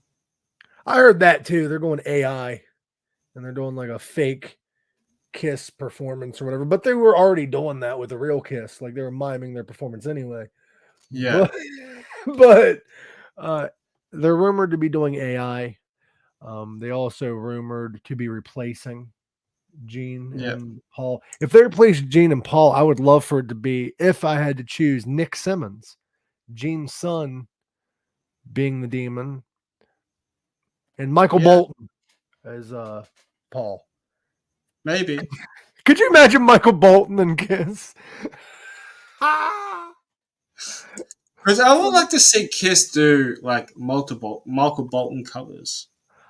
Speaker 2: I heard that too. They're going AI, and they're doing like a fake Kiss performance or whatever. But they were already doing that with the real Kiss. Like they were miming their performance anyway.
Speaker 1: Yeah,
Speaker 2: But they're rumored to be doing AI. They also rumored to be replacing Gene
Speaker 1: yeah,
Speaker 2: and Paul. If they replace Gene and Paul, I would love for it to be, if I had to choose, Nick Simmons, Gene's son, being the demon, and Michael
Speaker 1: yeah.
Speaker 2: Bolton as Paul.
Speaker 1: Maybe.
Speaker 2: Could you imagine Michael Bolton and Kiss?
Speaker 1: Because I would like to see Kiss do like multiple Michael Bolton covers.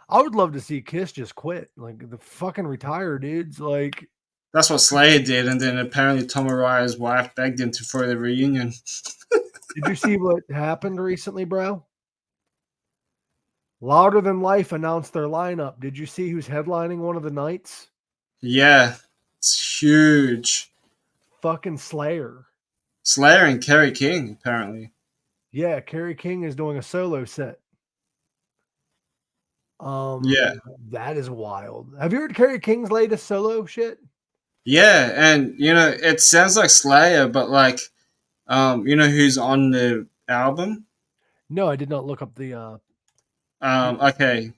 Speaker 2: I would love to see Kiss just quit, like the fucking retire dudes. Like,
Speaker 1: That's what Slayer did, and then apparently Tom Araya's wife begged him to throw the reunion.
Speaker 2: did you see what happened recently, bro? Louder Than Life announced their lineup. Did you see who's headlining one of the nights?
Speaker 1: Yeah, it's huge.
Speaker 2: Fucking Slayer.
Speaker 1: Slayer and Kerry King, apparently.
Speaker 2: Yeah, Kerry King is doing a solo set.
Speaker 1: Yeah.
Speaker 2: That is wild. Have you heard Kerry King's latest solo shit?
Speaker 1: Yeah, and it sounds like Slayer, but like who's on the album?
Speaker 2: No, I did not look up the
Speaker 1: Okay.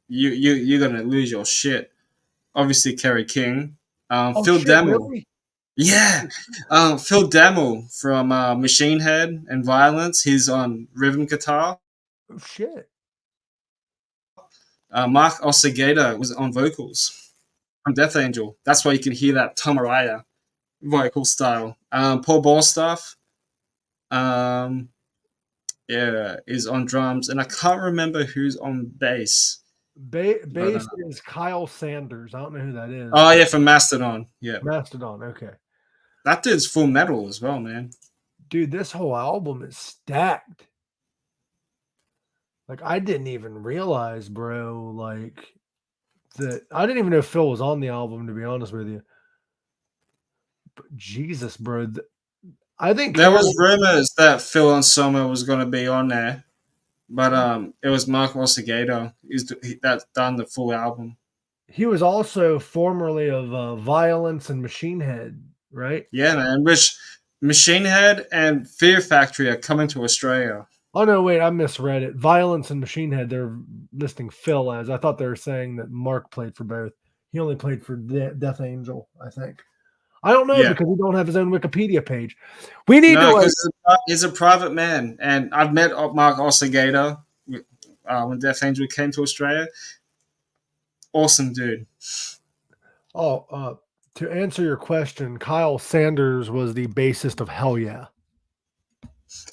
Speaker 1: You're gonna lose your shit. Obviously Kerry King.
Speaker 2: Oh
Speaker 1: Phil
Speaker 2: shit,
Speaker 1: Demmel.
Speaker 2: really?
Speaker 1: Yeah. Phil Demmel from Machine Head and Violence. He's on rhythm guitar.
Speaker 2: Oh shit.
Speaker 1: Mark Osageda was on vocals from Death Angel. That's why you can hear that Tom Araya vocal style. Paul Ballstaff, yeah, is on drums, and I can't remember who's on bass.
Speaker 2: Bass is Kyle Sanders. I don't know who that is.
Speaker 1: Oh yeah, from Mastodon. Yeah,
Speaker 2: Mastodon. Okay,
Speaker 1: that dude's full metal as well, man.
Speaker 2: dude, this whole album is stacked. Like I didn't even realize, bro. Like that. I didn't even know Phil was on the album. To be honest with you, but Jesus, bro. I think
Speaker 1: There was rumors that Phil Anselmo was going to be on there, but it was Mark Osageda. That's done the full album.
Speaker 2: he was also formerly of Violence and Machine Head, right?
Speaker 1: Yeah, man. Which Machine Head and Fear Factory are coming to Australia.
Speaker 2: Oh no, wait, I misread it. Violence and Machine Head. They're listing Phil as. I thought they were saying that Mark played for both. He only played for Death Angel, I think. I don't know because we don't have his own Wikipedia page. We need to.
Speaker 1: Because he's a private man, and I've met Mark Osageda when Death Angel came to Australia. Awesome dude.
Speaker 2: Oh, to answer your question, Kyle Sanders was the bassist of Hell Yeah.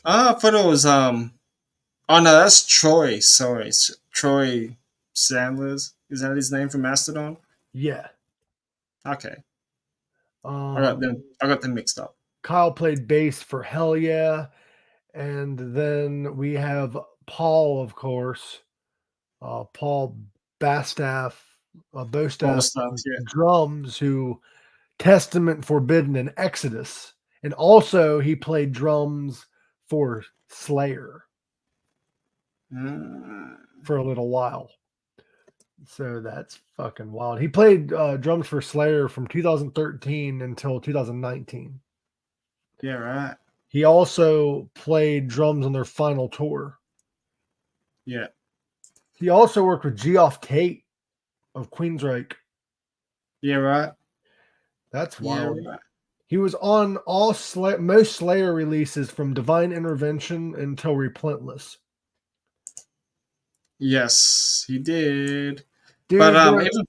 Speaker 1: I thought it was Oh no, that's Troy. Sorry, Troy Sanders. Is that his name from Mastodon?
Speaker 2: Yeah.
Speaker 1: Okay. I got them mixed up.
Speaker 2: Kyle played bass for Hell Yeah, and then we have Paul, of course. Paul Bostaff, drums, who Testament, Forbidden, and Exodus, and also he played drums for Slayer for a little while. So that's fucking wild. He played drums for Slayer from 2013 until 2019.
Speaker 1: Yeah, right.
Speaker 2: He also played drums on their final tour.
Speaker 1: Yeah.
Speaker 2: He also worked with Geoff Tate of Queensryche.
Speaker 1: Yeah, right.
Speaker 2: That's
Speaker 1: Yeah,
Speaker 2: wild.
Speaker 1: right.
Speaker 2: He was on most Slayer releases from Divine Intervention until Replentless.
Speaker 1: Yes, he did. But
Speaker 2: Dude,
Speaker 1: even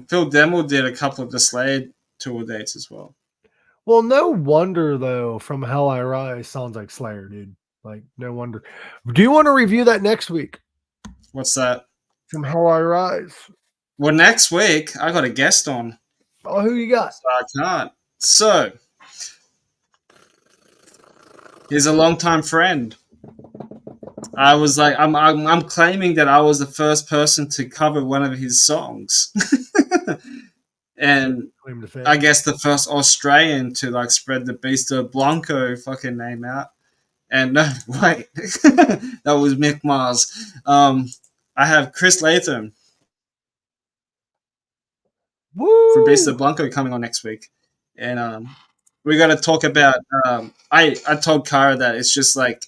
Speaker 1: Phil Demmel did a couple of the Slade tour dates as well.
Speaker 2: well, no wonder though. From Hell I Rise sounds like Slayer, dude. Like, no wonder. Do you want to review that next week?
Speaker 1: What's that?
Speaker 2: From Hell I Rise.
Speaker 1: Well, next week I got a guest on,
Speaker 2: Oh, who you got?
Speaker 1: so I can't. So he's a longtime friend. I was like, I'm claiming that I was the first person to cover one of his songs, and
Speaker 2: Claim to
Speaker 1: I
Speaker 2: fame.
Speaker 1: guess the first Australian to like spread the Beasto Blanco fucking name out. And no, wait, that was Mick Mars. I have Chris Latham from Beasto
Speaker 2: Woo!
Speaker 1: Blanco coming on next week, and we got to talk about. I told Kara that it's just like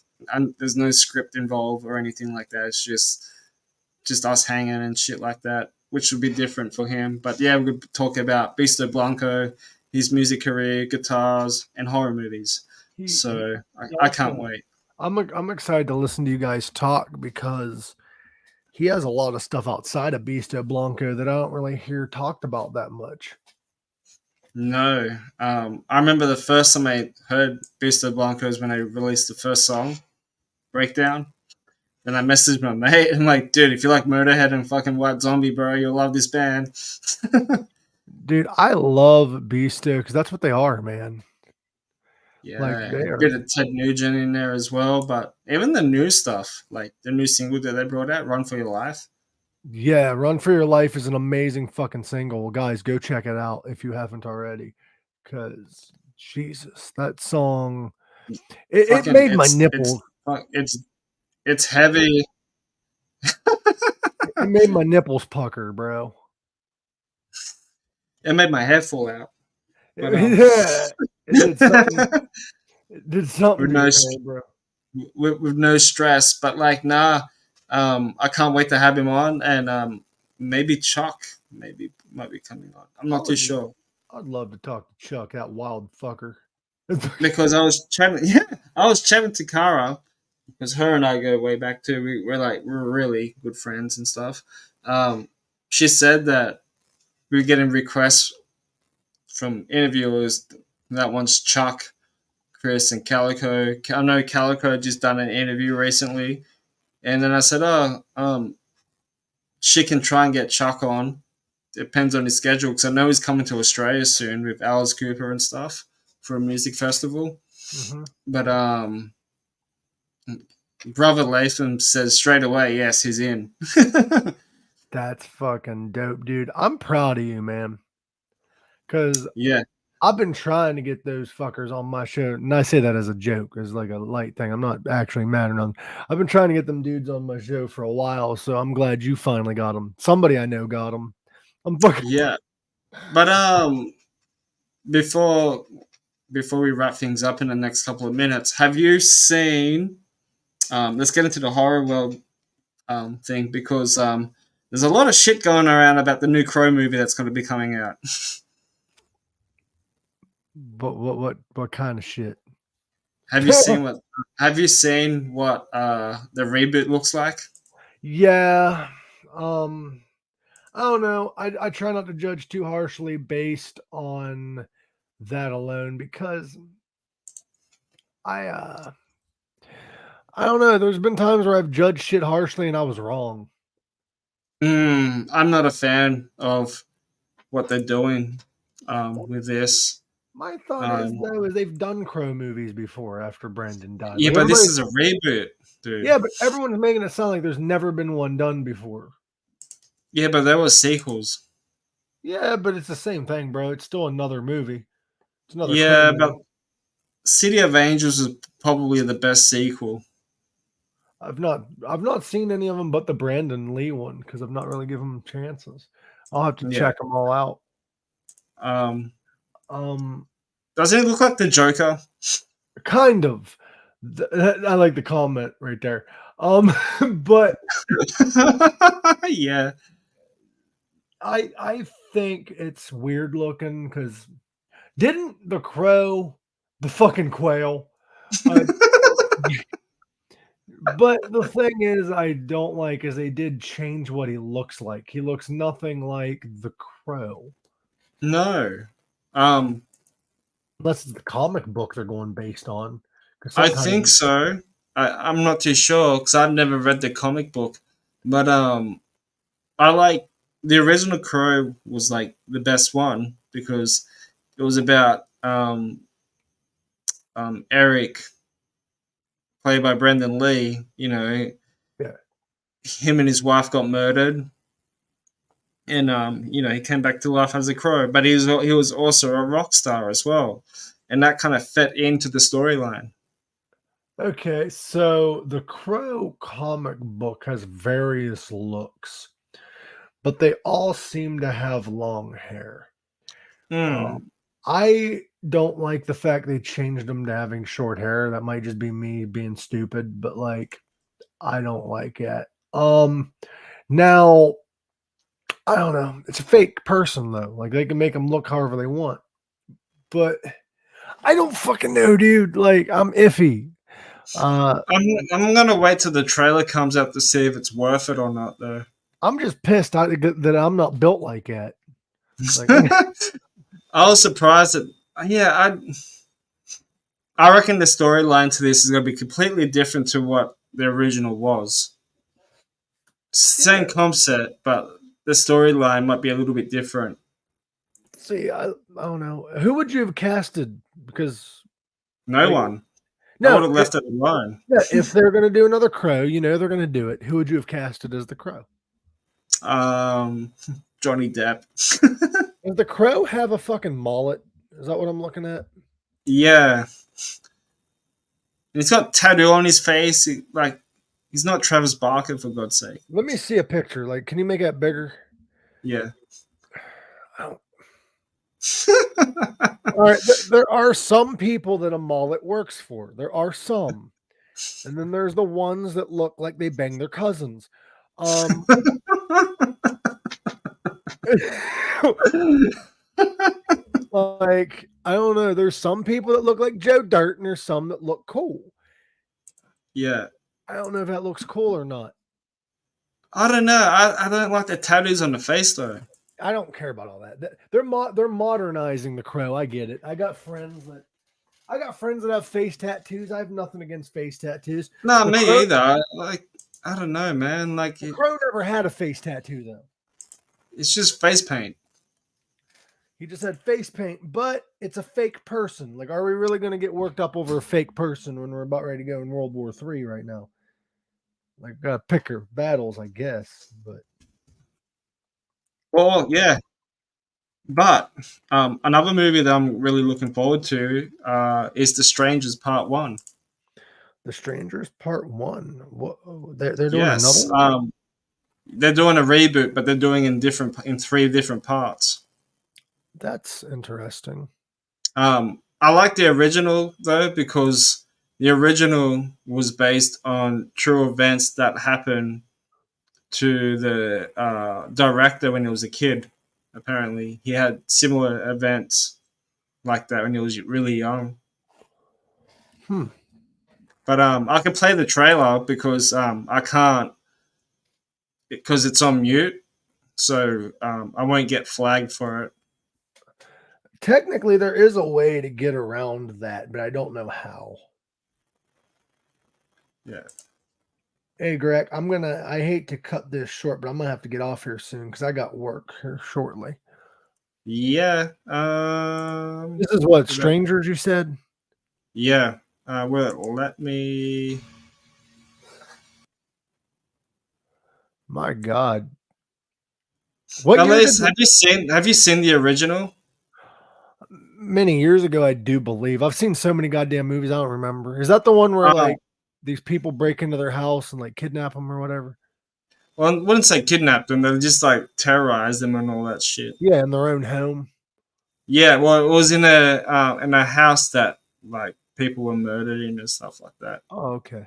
Speaker 1: there's no script involved or anything like that. It's just us hanging and shit like that, which would be different for him. But yeah, we could talk about Beasto Blanco, his music career, guitars, and horror movies.
Speaker 2: He
Speaker 1: So I can't
Speaker 2: also,
Speaker 1: wait.
Speaker 2: I'm excited to listen to you guys talk because he has a lot of stuff outside of Beasto Blanco that I don't really hear talked about that much.
Speaker 1: No, I remember the first time I heard Beasto Blanco was when they released the first song, Breakdown. And I messaged my mate. I'm like, dude, if you like Motorhead and fucking White Zombie, bro, you'll love this band.
Speaker 2: Dude, I love Beasto because that's what they are, man. Like
Speaker 1: Yeah,
Speaker 2: they
Speaker 1: a
Speaker 2: are.
Speaker 1: bit of Ted Nugent in there as well. But even the new stuff, like the new single that they brought out, Run for Your Life.
Speaker 2: Yeah, Run for Your Life is an amazing fucking single. Guys, go check it out if you haven't already. Cause Jesus, that song it
Speaker 1: Fucking,
Speaker 2: made my
Speaker 1: it's
Speaker 2: nipples.
Speaker 1: it's heavy.
Speaker 2: It made my nipples pucker, bro.
Speaker 1: It made my hair fall out. But
Speaker 2: Yeah, it did something. It did something
Speaker 1: with
Speaker 2: to
Speaker 1: no
Speaker 2: your hair, bro.
Speaker 1: with no stress. But like, nah, I can't wait to have him on, and maybe Chuck maybe might be coming on. I'm
Speaker 2: I
Speaker 1: not too
Speaker 2: would.
Speaker 1: sure
Speaker 2: I'd love to talk to Chuck, that wild fucker.
Speaker 1: because I was chatting. Yeah, I was chatting to Kara because her and I go way back too. We're really good friends and stuff. Um, she said that we're getting requests from interviewers that wants Chuck, Chris, and Calico. I know Calico just done an interview recently, and then I said, "Oh, she can try and get Chuck on. Depends on his schedule because I know he's coming to Australia soon with Alice Cooper and stuff for a music festival.
Speaker 2: Mhm.
Speaker 1: But brother Latham says straight away, yes, he's in.
Speaker 2: That's fucking dope, dude. I'm proud of you, man. Cause
Speaker 1: Yeah,
Speaker 2: I've been trying to get those fuckers on my show, and I say that as a joke, as like a light thing. I'm not actually mad or nothing. I've been trying to get them dudes on my show for a while, so I'm glad you finally got them. Somebody I know got them. I'm fucking.
Speaker 1: yeah. But before before we wrap things up in the next couple of minutes, have you seen? Let's get into the horror world thing because there's a lot of shit going around about the new Crow movie that's going to be coming out.
Speaker 2: But what kind of shit?
Speaker 1: Have you seen what? Have you seen what the reboot looks like?
Speaker 2: Yeah. Um. I don't know. I try not to judge too harshly based on that alone because I uh I don't know. There's been times where I've judged shit harshly and I was wrong.
Speaker 1: I'm not a fan of what they're doing with this.
Speaker 2: My thought is
Speaker 1: Um,
Speaker 2: though is they've done Crow movies before after Brandon died.
Speaker 1: yeah,
Speaker 2: Like
Speaker 1: but this
Speaker 2: everybody,
Speaker 1: is a reboot, dude.
Speaker 2: yeah, but everyone's making it sound like there's never been one done before.
Speaker 1: Yeah, but there were sequels.
Speaker 2: Yeah, but it's the same thing, bro. It's still another movie. It's another Crow
Speaker 1: Yeah, but
Speaker 2: movie.
Speaker 1: City of Angels is probably the best sequel.
Speaker 2: I've not seen any of them but the Brandon Lee one because I've not really given them chances. I'll have to
Speaker 1: Yeah.
Speaker 2: check them all out.
Speaker 1: Um,
Speaker 2: Um,
Speaker 1: doesn't he look like the Joker?
Speaker 2: kind of. I like the comment right there. But
Speaker 1: Yeah.
Speaker 2: I think it's weird looking because didn't the Crow, the fucking quail, uh, but the thing is, I don't like is they did change what he looks like. He looks nothing like the Crow,
Speaker 1: No. Um,
Speaker 2: unless it's the comic book they're going based on. Because
Speaker 1: I
Speaker 2: sometimes,
Speaker 1: think so. I'm not too sure because I've never read the comic book, but I like the original Crow was like the best one because it was about Eric, played by Brendan Lee. You know,
Speaker 2: yeah,
Speaker 1: him and his wife got murdered, and you know, he came back to life as a crow. But he was also a rock star as well, and that kind of fit into the storyline.
Speaker 2: okay. So the Crow comic book has various looks, but they all seem to have long hair. Um,
Speaker 1: Hmm.
Speaker 2: I don't like the fact they changed them to having short hair. That might just be me being stupid, but like I don't like it. Now I don't know. It's a fake person though. Like they can make them look however they want, but I don't fucking know, dude. Like I'm iffy. Uh,
Speaker 1: I'm gonna wait till the trailer comes out to see if it's worth it or not, though.
Speaker 2: I'm just pissed that I'm not built like that. Like
Speaker 1: I was surprised that yeah, I reckon the storyline to this is gonna be completely different to what the original was. Same
Speaker 2: yeah.
Speaker 1: concept, but the storyline might be a little bit different.
Speaker 2: See, I don't know. Who would you have casted? Because
Speaker 1: No
Speaker 2: like
Speaker 1: one. I would
Speaker 2: no,
Speaker 1: have left it alone.
Speaker 2: yeah, if they're gonna do another Crow, you know they're gonna do it. Who would you have casted as the Crow?
Speaker 1: Um, Johnny Depp.
Speaker 2: Does the Crow have a fucking mullet? Is that what I'm looking at?
Speaker 1: Yeah, he's got tattoo on his face. Like he's not Travis Barker for God's sake.
Speaker 2: Let me see a picture. Like, can you make that bigger?
Speaker 1: Yeah.
Speaker 2: Oh. All right, there are some people that a mullet works for. There are some, and then there's the ones that look like they bang their cousins. Um, like I don't know. There's some people that look like Joe Dirt, and there's some that look cool.
Speaker 1: Yeah.
Speaker 2: I don't know if that looks cool or not.
Speaker 1: I don't know. I don't like the tattoos on the face though.
Speaker 2: I don't care about all that. They're modernizing the Crow. I get it. I got friends that have face tattoos. I have nothing against face tattoos.
Speaker 1: No,
Speaker 2: The
Speaker 1: me
Speaker 2: Crow
Speaker 1: either. Like I don't know, man. Like
Speaker 2: the Crow never had a face tattoo though.
Speaker 1: it's just face paint.
Speaker 2: He just had face paint, but it's a fake person. Like, are we really going to get worked up over a fake person when we're about ready to go in World War III right now? Like, pick our battles, I guess. But
Speaker 1: Well, yeah. But another movie that I'm really looking forward to is The Strangers Part One.
Speaker 2: The Strangers Part One. What they're doing another
Speaker 1: Yes.
Speaker 2: one?
Speaker 1: They're doing a reboot, but they're doing in three different parts.
Speaker 2: That's interesting.
Speaker 1: I like the original though because the original was based on true events that happened to the director when he was a kid. Apparently, he had similar events like that when he was really young.
Speaker 2: Hmm.
Speaker 1: But I can play the trailer because I can't because it's on mute, so I won't get flagged for it.
Speaker 2: Technically, there is a way to get around that, but I don't know how.
Speaker 1: Yeah.
Speaker 2: Hey, Greg, I hate to cut this short, but I'm going to have to get off here soon because I got work here shortly.
Speaker 1: Yeah.
Speaker 2: This is what, Strangers, you said?
Speaker 1: Yeah. Well, let me.
Speaker 2: My God. What
Speaker 1: At
Speaker 2: year did
Speaker 1: least, have you seen the original?
Speaker 2: many years ago, I do believe. I've seen so many goddamn movies, I don't remember. Is that the one where
Speaker 1: Uh,
Speaker 2: like these people break into their house and like kidnap them or whatever.
Speaker 1: Well, I wouldn't say kidnap them. They just like terrorize them and all that shit.
Speaker 2: Yeah, in their own home.
Speaker 1: Yeah, well, it was in a house that like people were murdered in and stuff like that.
Speaker 2: Oh, okay.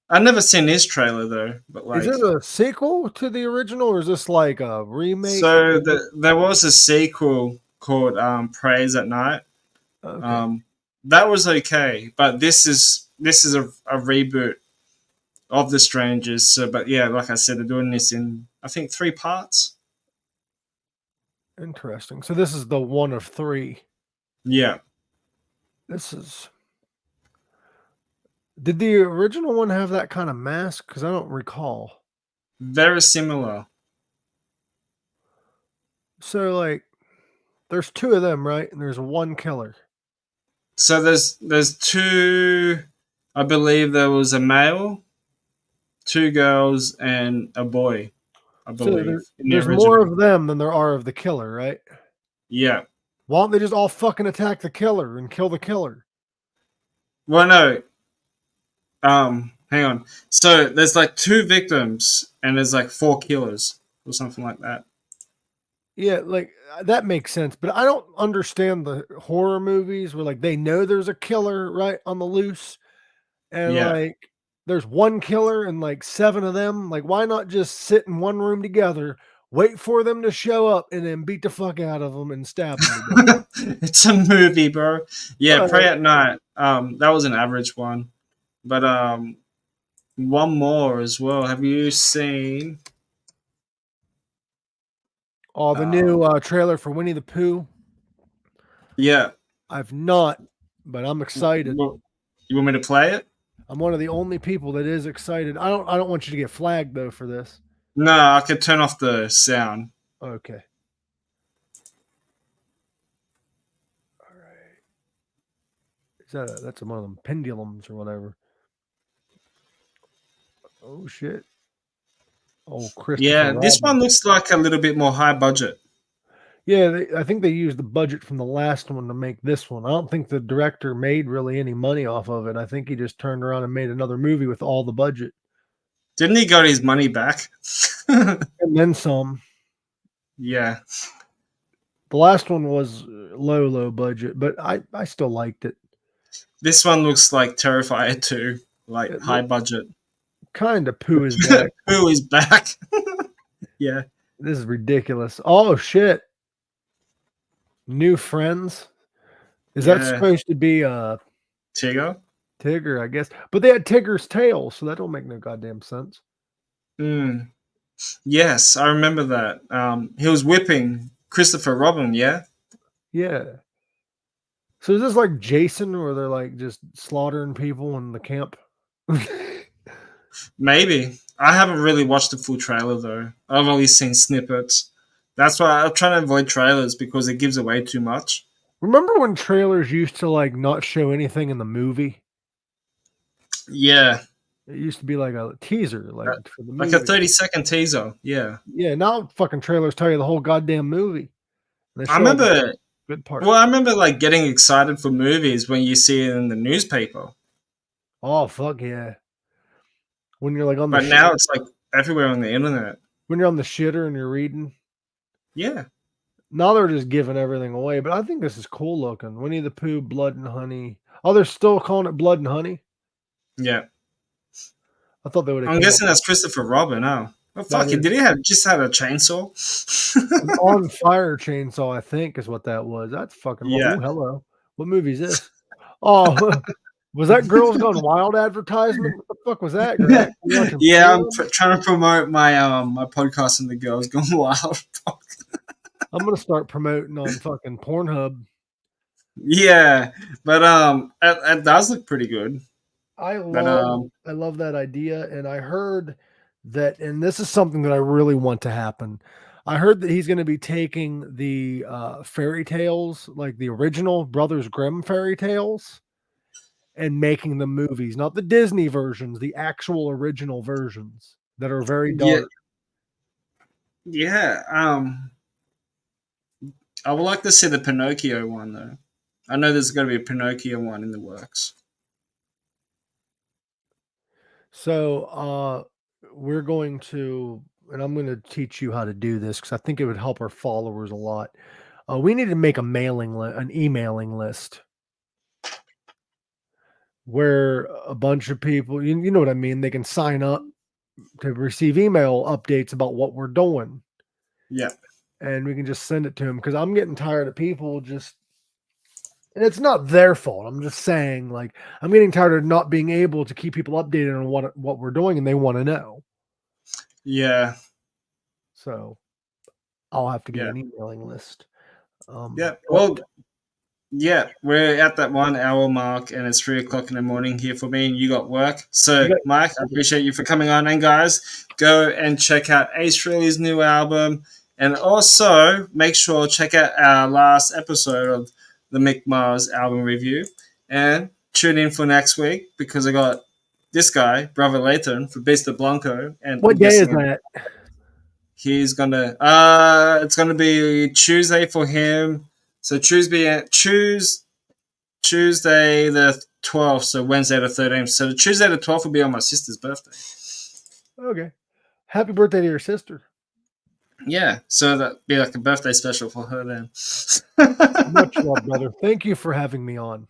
Speaker 1: I've never seen this trailer though, but
Speaker 2: Is
Speaker 1: like,
Speaker 2: it a sequel to the original, or is this like a remake?
Speaker 1: there was a sequel called Praise at Night.
Speaker 2: Okay,
Speaker 1: Um, that was okay, but this is a reboot of The Strangers. So, but yeah, like I said, they're doing this in I think 3 parts.
Speaker 2: interesting. So this is the one of three.
Speaker 1: Yeah,
Speaker 2: This is. Did the original one have that kind of mask? Because I don't recall.
Speaker 1: very similar.
Speaker 2: So like, there's two of them, right? And there's one killer.
Speaker 1: So there's two. I believe there was a male, two girls, and a boy. I
Speaker 2: So
Speaker 1: believe in the
Speaker 2: there's more
Speaker 1: original.
Speaker 2: of them than there are of the killer, right?
Speaker 1: Yeah.
Speaker 2: Why don't they just all fucking attack the killer and kill the killer?
Speaker 1: Well, no. Hang on. So there's like two victims, and there's like four killers or something like that.
Speaker 2: Yeah, like that makes sense, but I don't understand the horror movies where like they know there's a killer right on the loose, and
Speaker 1: Yeah.
Speaker 2: like there's one killer and like seven of them. Like, why not just sit in one room together, wait for them to show up, and then beat the fuck out of them and stab them to death?
Speaker 1: It's a movie, bro. Yeah, Pray
Speaker 2: Right.
Speaker 1: at Night. That was an average one, but one more as well. Have you seen?
Speaker 2: Oh, the new
Speaker 1: Um,
Speaker 2: trailer for Winnie the Pooh.
Speaker 1: yeah.
Speaker 2: I've not, but I'm excited.
Speaker 1: You want me to play it?
Speaker 2: I'm one of the only people that is excited. I don't want you to get flagged though for this.
Speaker 1: No, I could turn off the sound.
Speaker 2: Okay. All right. Is that's one of them pendulums or whatever? Oh shit. Oh, Christopher
Speaker 1: Yeah, this
Speaker 2: Robin.
Speaker 1: one looks like a little bit more high budget.
Speaker 2: Yeah, I think they used the budget from the last one to make this one. I don't think the director made really any money off of it. I think he just turned around and made another movie with all the budget
Speaker 1: Didn't he got his money back?
Speaker 2: and then some.
Speaker 1: Yeah.
Speaker 2: The last one was low budget, but I still liked it.
Speaker 1: This one looks like Terrifier 2, like
Speaker 2: It
Speaker 1: high
Speaker 2: looked
Speaker 1: budget.
Speaker 2: kind of Pooh is back.
Speaker 1: Who is back? Yeah.
Speaker 2: This is ridiculous. Oh shit. New friends. Is that
Speaker 1: Yeah.
Speaker 2: supposed to be
Speaker 1: Tigger?
Speaker 2: Tigger, I guess? But they had Tigger's tail, so that don't make no goddamn sense.
Speaker 1: Mm. Yes, I remember that. He was whipping Christopher Robin, yeah?
Speaker 2: Yeah. So is this like Jason where they're like just slaughtering people in the camp?
Speaker 1: Maybe. I haven't really watched the full trailer though. I've only seen snippets. That's why I'm trying to avoid trailers because it gives away too much.
Speaker 2: Remember when trailers used to like not show anything in the movie?
Speaker 1: Yeah.
Speaker 2: It used to be like a teaser, like for the
Speaker 1: Like a
Speaker 2: movie.
Speaker 1: 30-second teaser. Yeah.
Speaker 2: Yeah, now fucking trailers tell you the whole goddamn movie. They
Speaker 1: I
Speaker 2: show all the
Speaker 1: remember
Speaker 2: good parts.
Speaker 1: well, I remember like getting excited for movies when you see it in the newspaper.
Speaker 2: Oh fuck yeah! When you're like on the
Speaker 1: But now it's like everywhere on the internet.
Speaker 2: when you're on the shitter and you're reading.
Speaker 1: Yeah.
Speaker 2: Now they're just giving everything away, but I think this is cool looking. Winnie the Pooh, Blood and Honey. Oh, they're still calling it Blood and Honey.
Speaker 1: Yeah.
Speaker 2: I thought they would have
Speaker 1: I'm
Speaker 2: came up
Speaker 1: guessing
Speaker 2: with
Speaker 1: that's Christopher Robin, oh. Oh
Speaker 2: that
Speaker 1: fuck it.
Speaker 2: is
Speaker 1: Did he have just had a chainsaw?
Speaker 2: an on fire chainsaw. I think is what that was. That's fucking.
Speaker 1: Yeah.
Speaker 2: Oh, hello. What movie is this? Oh, was that Girls Gone Wild advertisement? What the fuck was that, Greg? You watching
Speaker 1: Yeah, I'm
Speaker 2: porn?
Speaker 1: trying to promote my podcast and the girls gone wild.
Speaker 2: I'm gonna start promoting on fucking Pornhub.
Speaker 1: Yeah, but it does look pretty good.
Speaker 2: I
Speaker 1: But
Speaker 2: love I love that idea, and I heard that, and this is something that I really want to happen. I heard that he's going to be taking the fairy tales, like the original Brothers Grimm fairy tales, and making them movies, not the Disney versions, the actual original versions that are very
Speaker 1: yeah,
Speaker 2: dark.
Speaker 1: yeah. I would like to see the Pinocchio one though. I know there's going to be a Pinocchio one in the works.
Speaker 2: So we're going to, and I'm going to teach you how to do this because I think it would help our followers a lot. We need to make an emailing list where a bunch of people, you know what I mean, they can sign up to receive email updates about what we're doing,
Speaker 1: Yeah.
Speaker 2: and we can just send it to them because I'm getting tired of people just. And it's not their fault. I'm just saying, like, I'm getting tired of not being able to keep people updated on what we're doing, and they want to know.
Speaker 1: Yeah.
Speaker 2: So I'll have to get
Speaker 1: Yeah.
Speaker 2: an emailing list.
Speaker 1: Yeah.
Speaker 2: But
Speaker 1: Well, yeah, we're at that 1 hour mark, and it's 3 o'clock in the morning here for me, and you got work.
Speaker 2: you
Speaker 1: So,
Speaker 2: got
Speaker 1: Mike, I appreciate you for coming on. And guys, go and check out Ace Frehley's new album, and also make sure check out our last episode of the Mick Mars album review, and tune in for next week because I got this guy, Brother Lathan, for Beast of Blanco, and I'm
Speaker 2: what day is
Speaker 1: guessing
Speaker 2: that?
Speaker 1: he's gonna. It's gonna be Tuesday for him. So Tuesday the 12th, so Wednesday the 13th. So Tuesday the 12th will be on my sister's birthday.
Speaker 2: Okay. Happy birthday to your sister.
Speaker 1: Yeah, so that'd be like a birthday special for her then.
Speaker 2: Much love, brother. Thank you for having me on.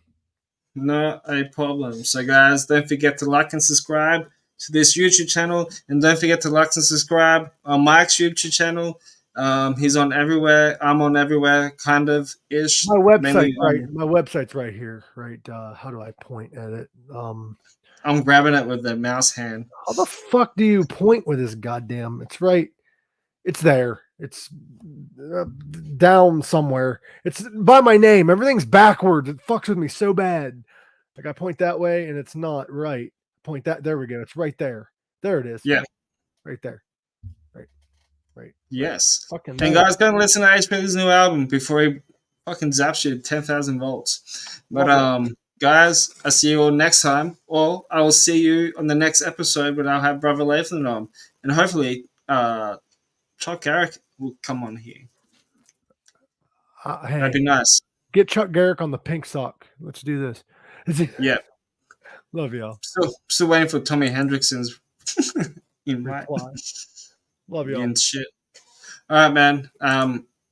Speaker 1: Not a problem. So, guys, don't forget to like and subscribe to this YouTube channel, and don't forget to like and subscribe on Mike's YouTube channel. He's on everywhere. I'm on everywhere, kind of ish.
Speaker 2: My website's
Speaker 1: Mainly,
Speaker 2: right. My website's right here. Right. How do I point at it?
Speaker 1: I'm grabbing it with the mouse hand.
Speaker 2: How the fuck do you point with this goddamn? It's right. It's there. It's down somewhere. It's by my name. Everything's backwards. It fucks with me so bad. Like I point that way and it's not right. Point that. There we go. It's right there. There it is.
Speaker 1: Yeah.
Speaker 2: Right there. Right. Right.
Speaker 1: Yes.
Speaker 2: Fucking
Speaker 1: And
Speaker 2: there.
Speaker 1: guys, go and listen to HP's new album before he fucking zaps you 10,000 volts. But guys, I'll see you all next time. Or I will see you on the next episode when I'll have Brother Lathan on. And hopefully Chuck Garrick will come on here.
Speaker 2: Hey,
Speaker 1: that'd be nice.
Speaker 2: Get Chuck Garrick on the pink sock. Let's do this.
Speaker 1: Yeah.
Speaker 2: Love y'all.
Speaker 1: Still waiting for Tommy Hendrickson's invite.
Speaker 2: Love y'all.
Speaker 1: And shit. All right, man.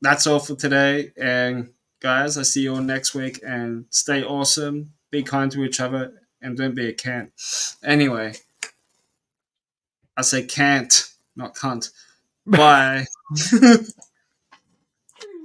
Speaker 1: That's all for today. And guys, I see you all next week. And stay awesome. Be kind to each other. And don't be a cunt. Anyway, I say can't, not cunt. Bye.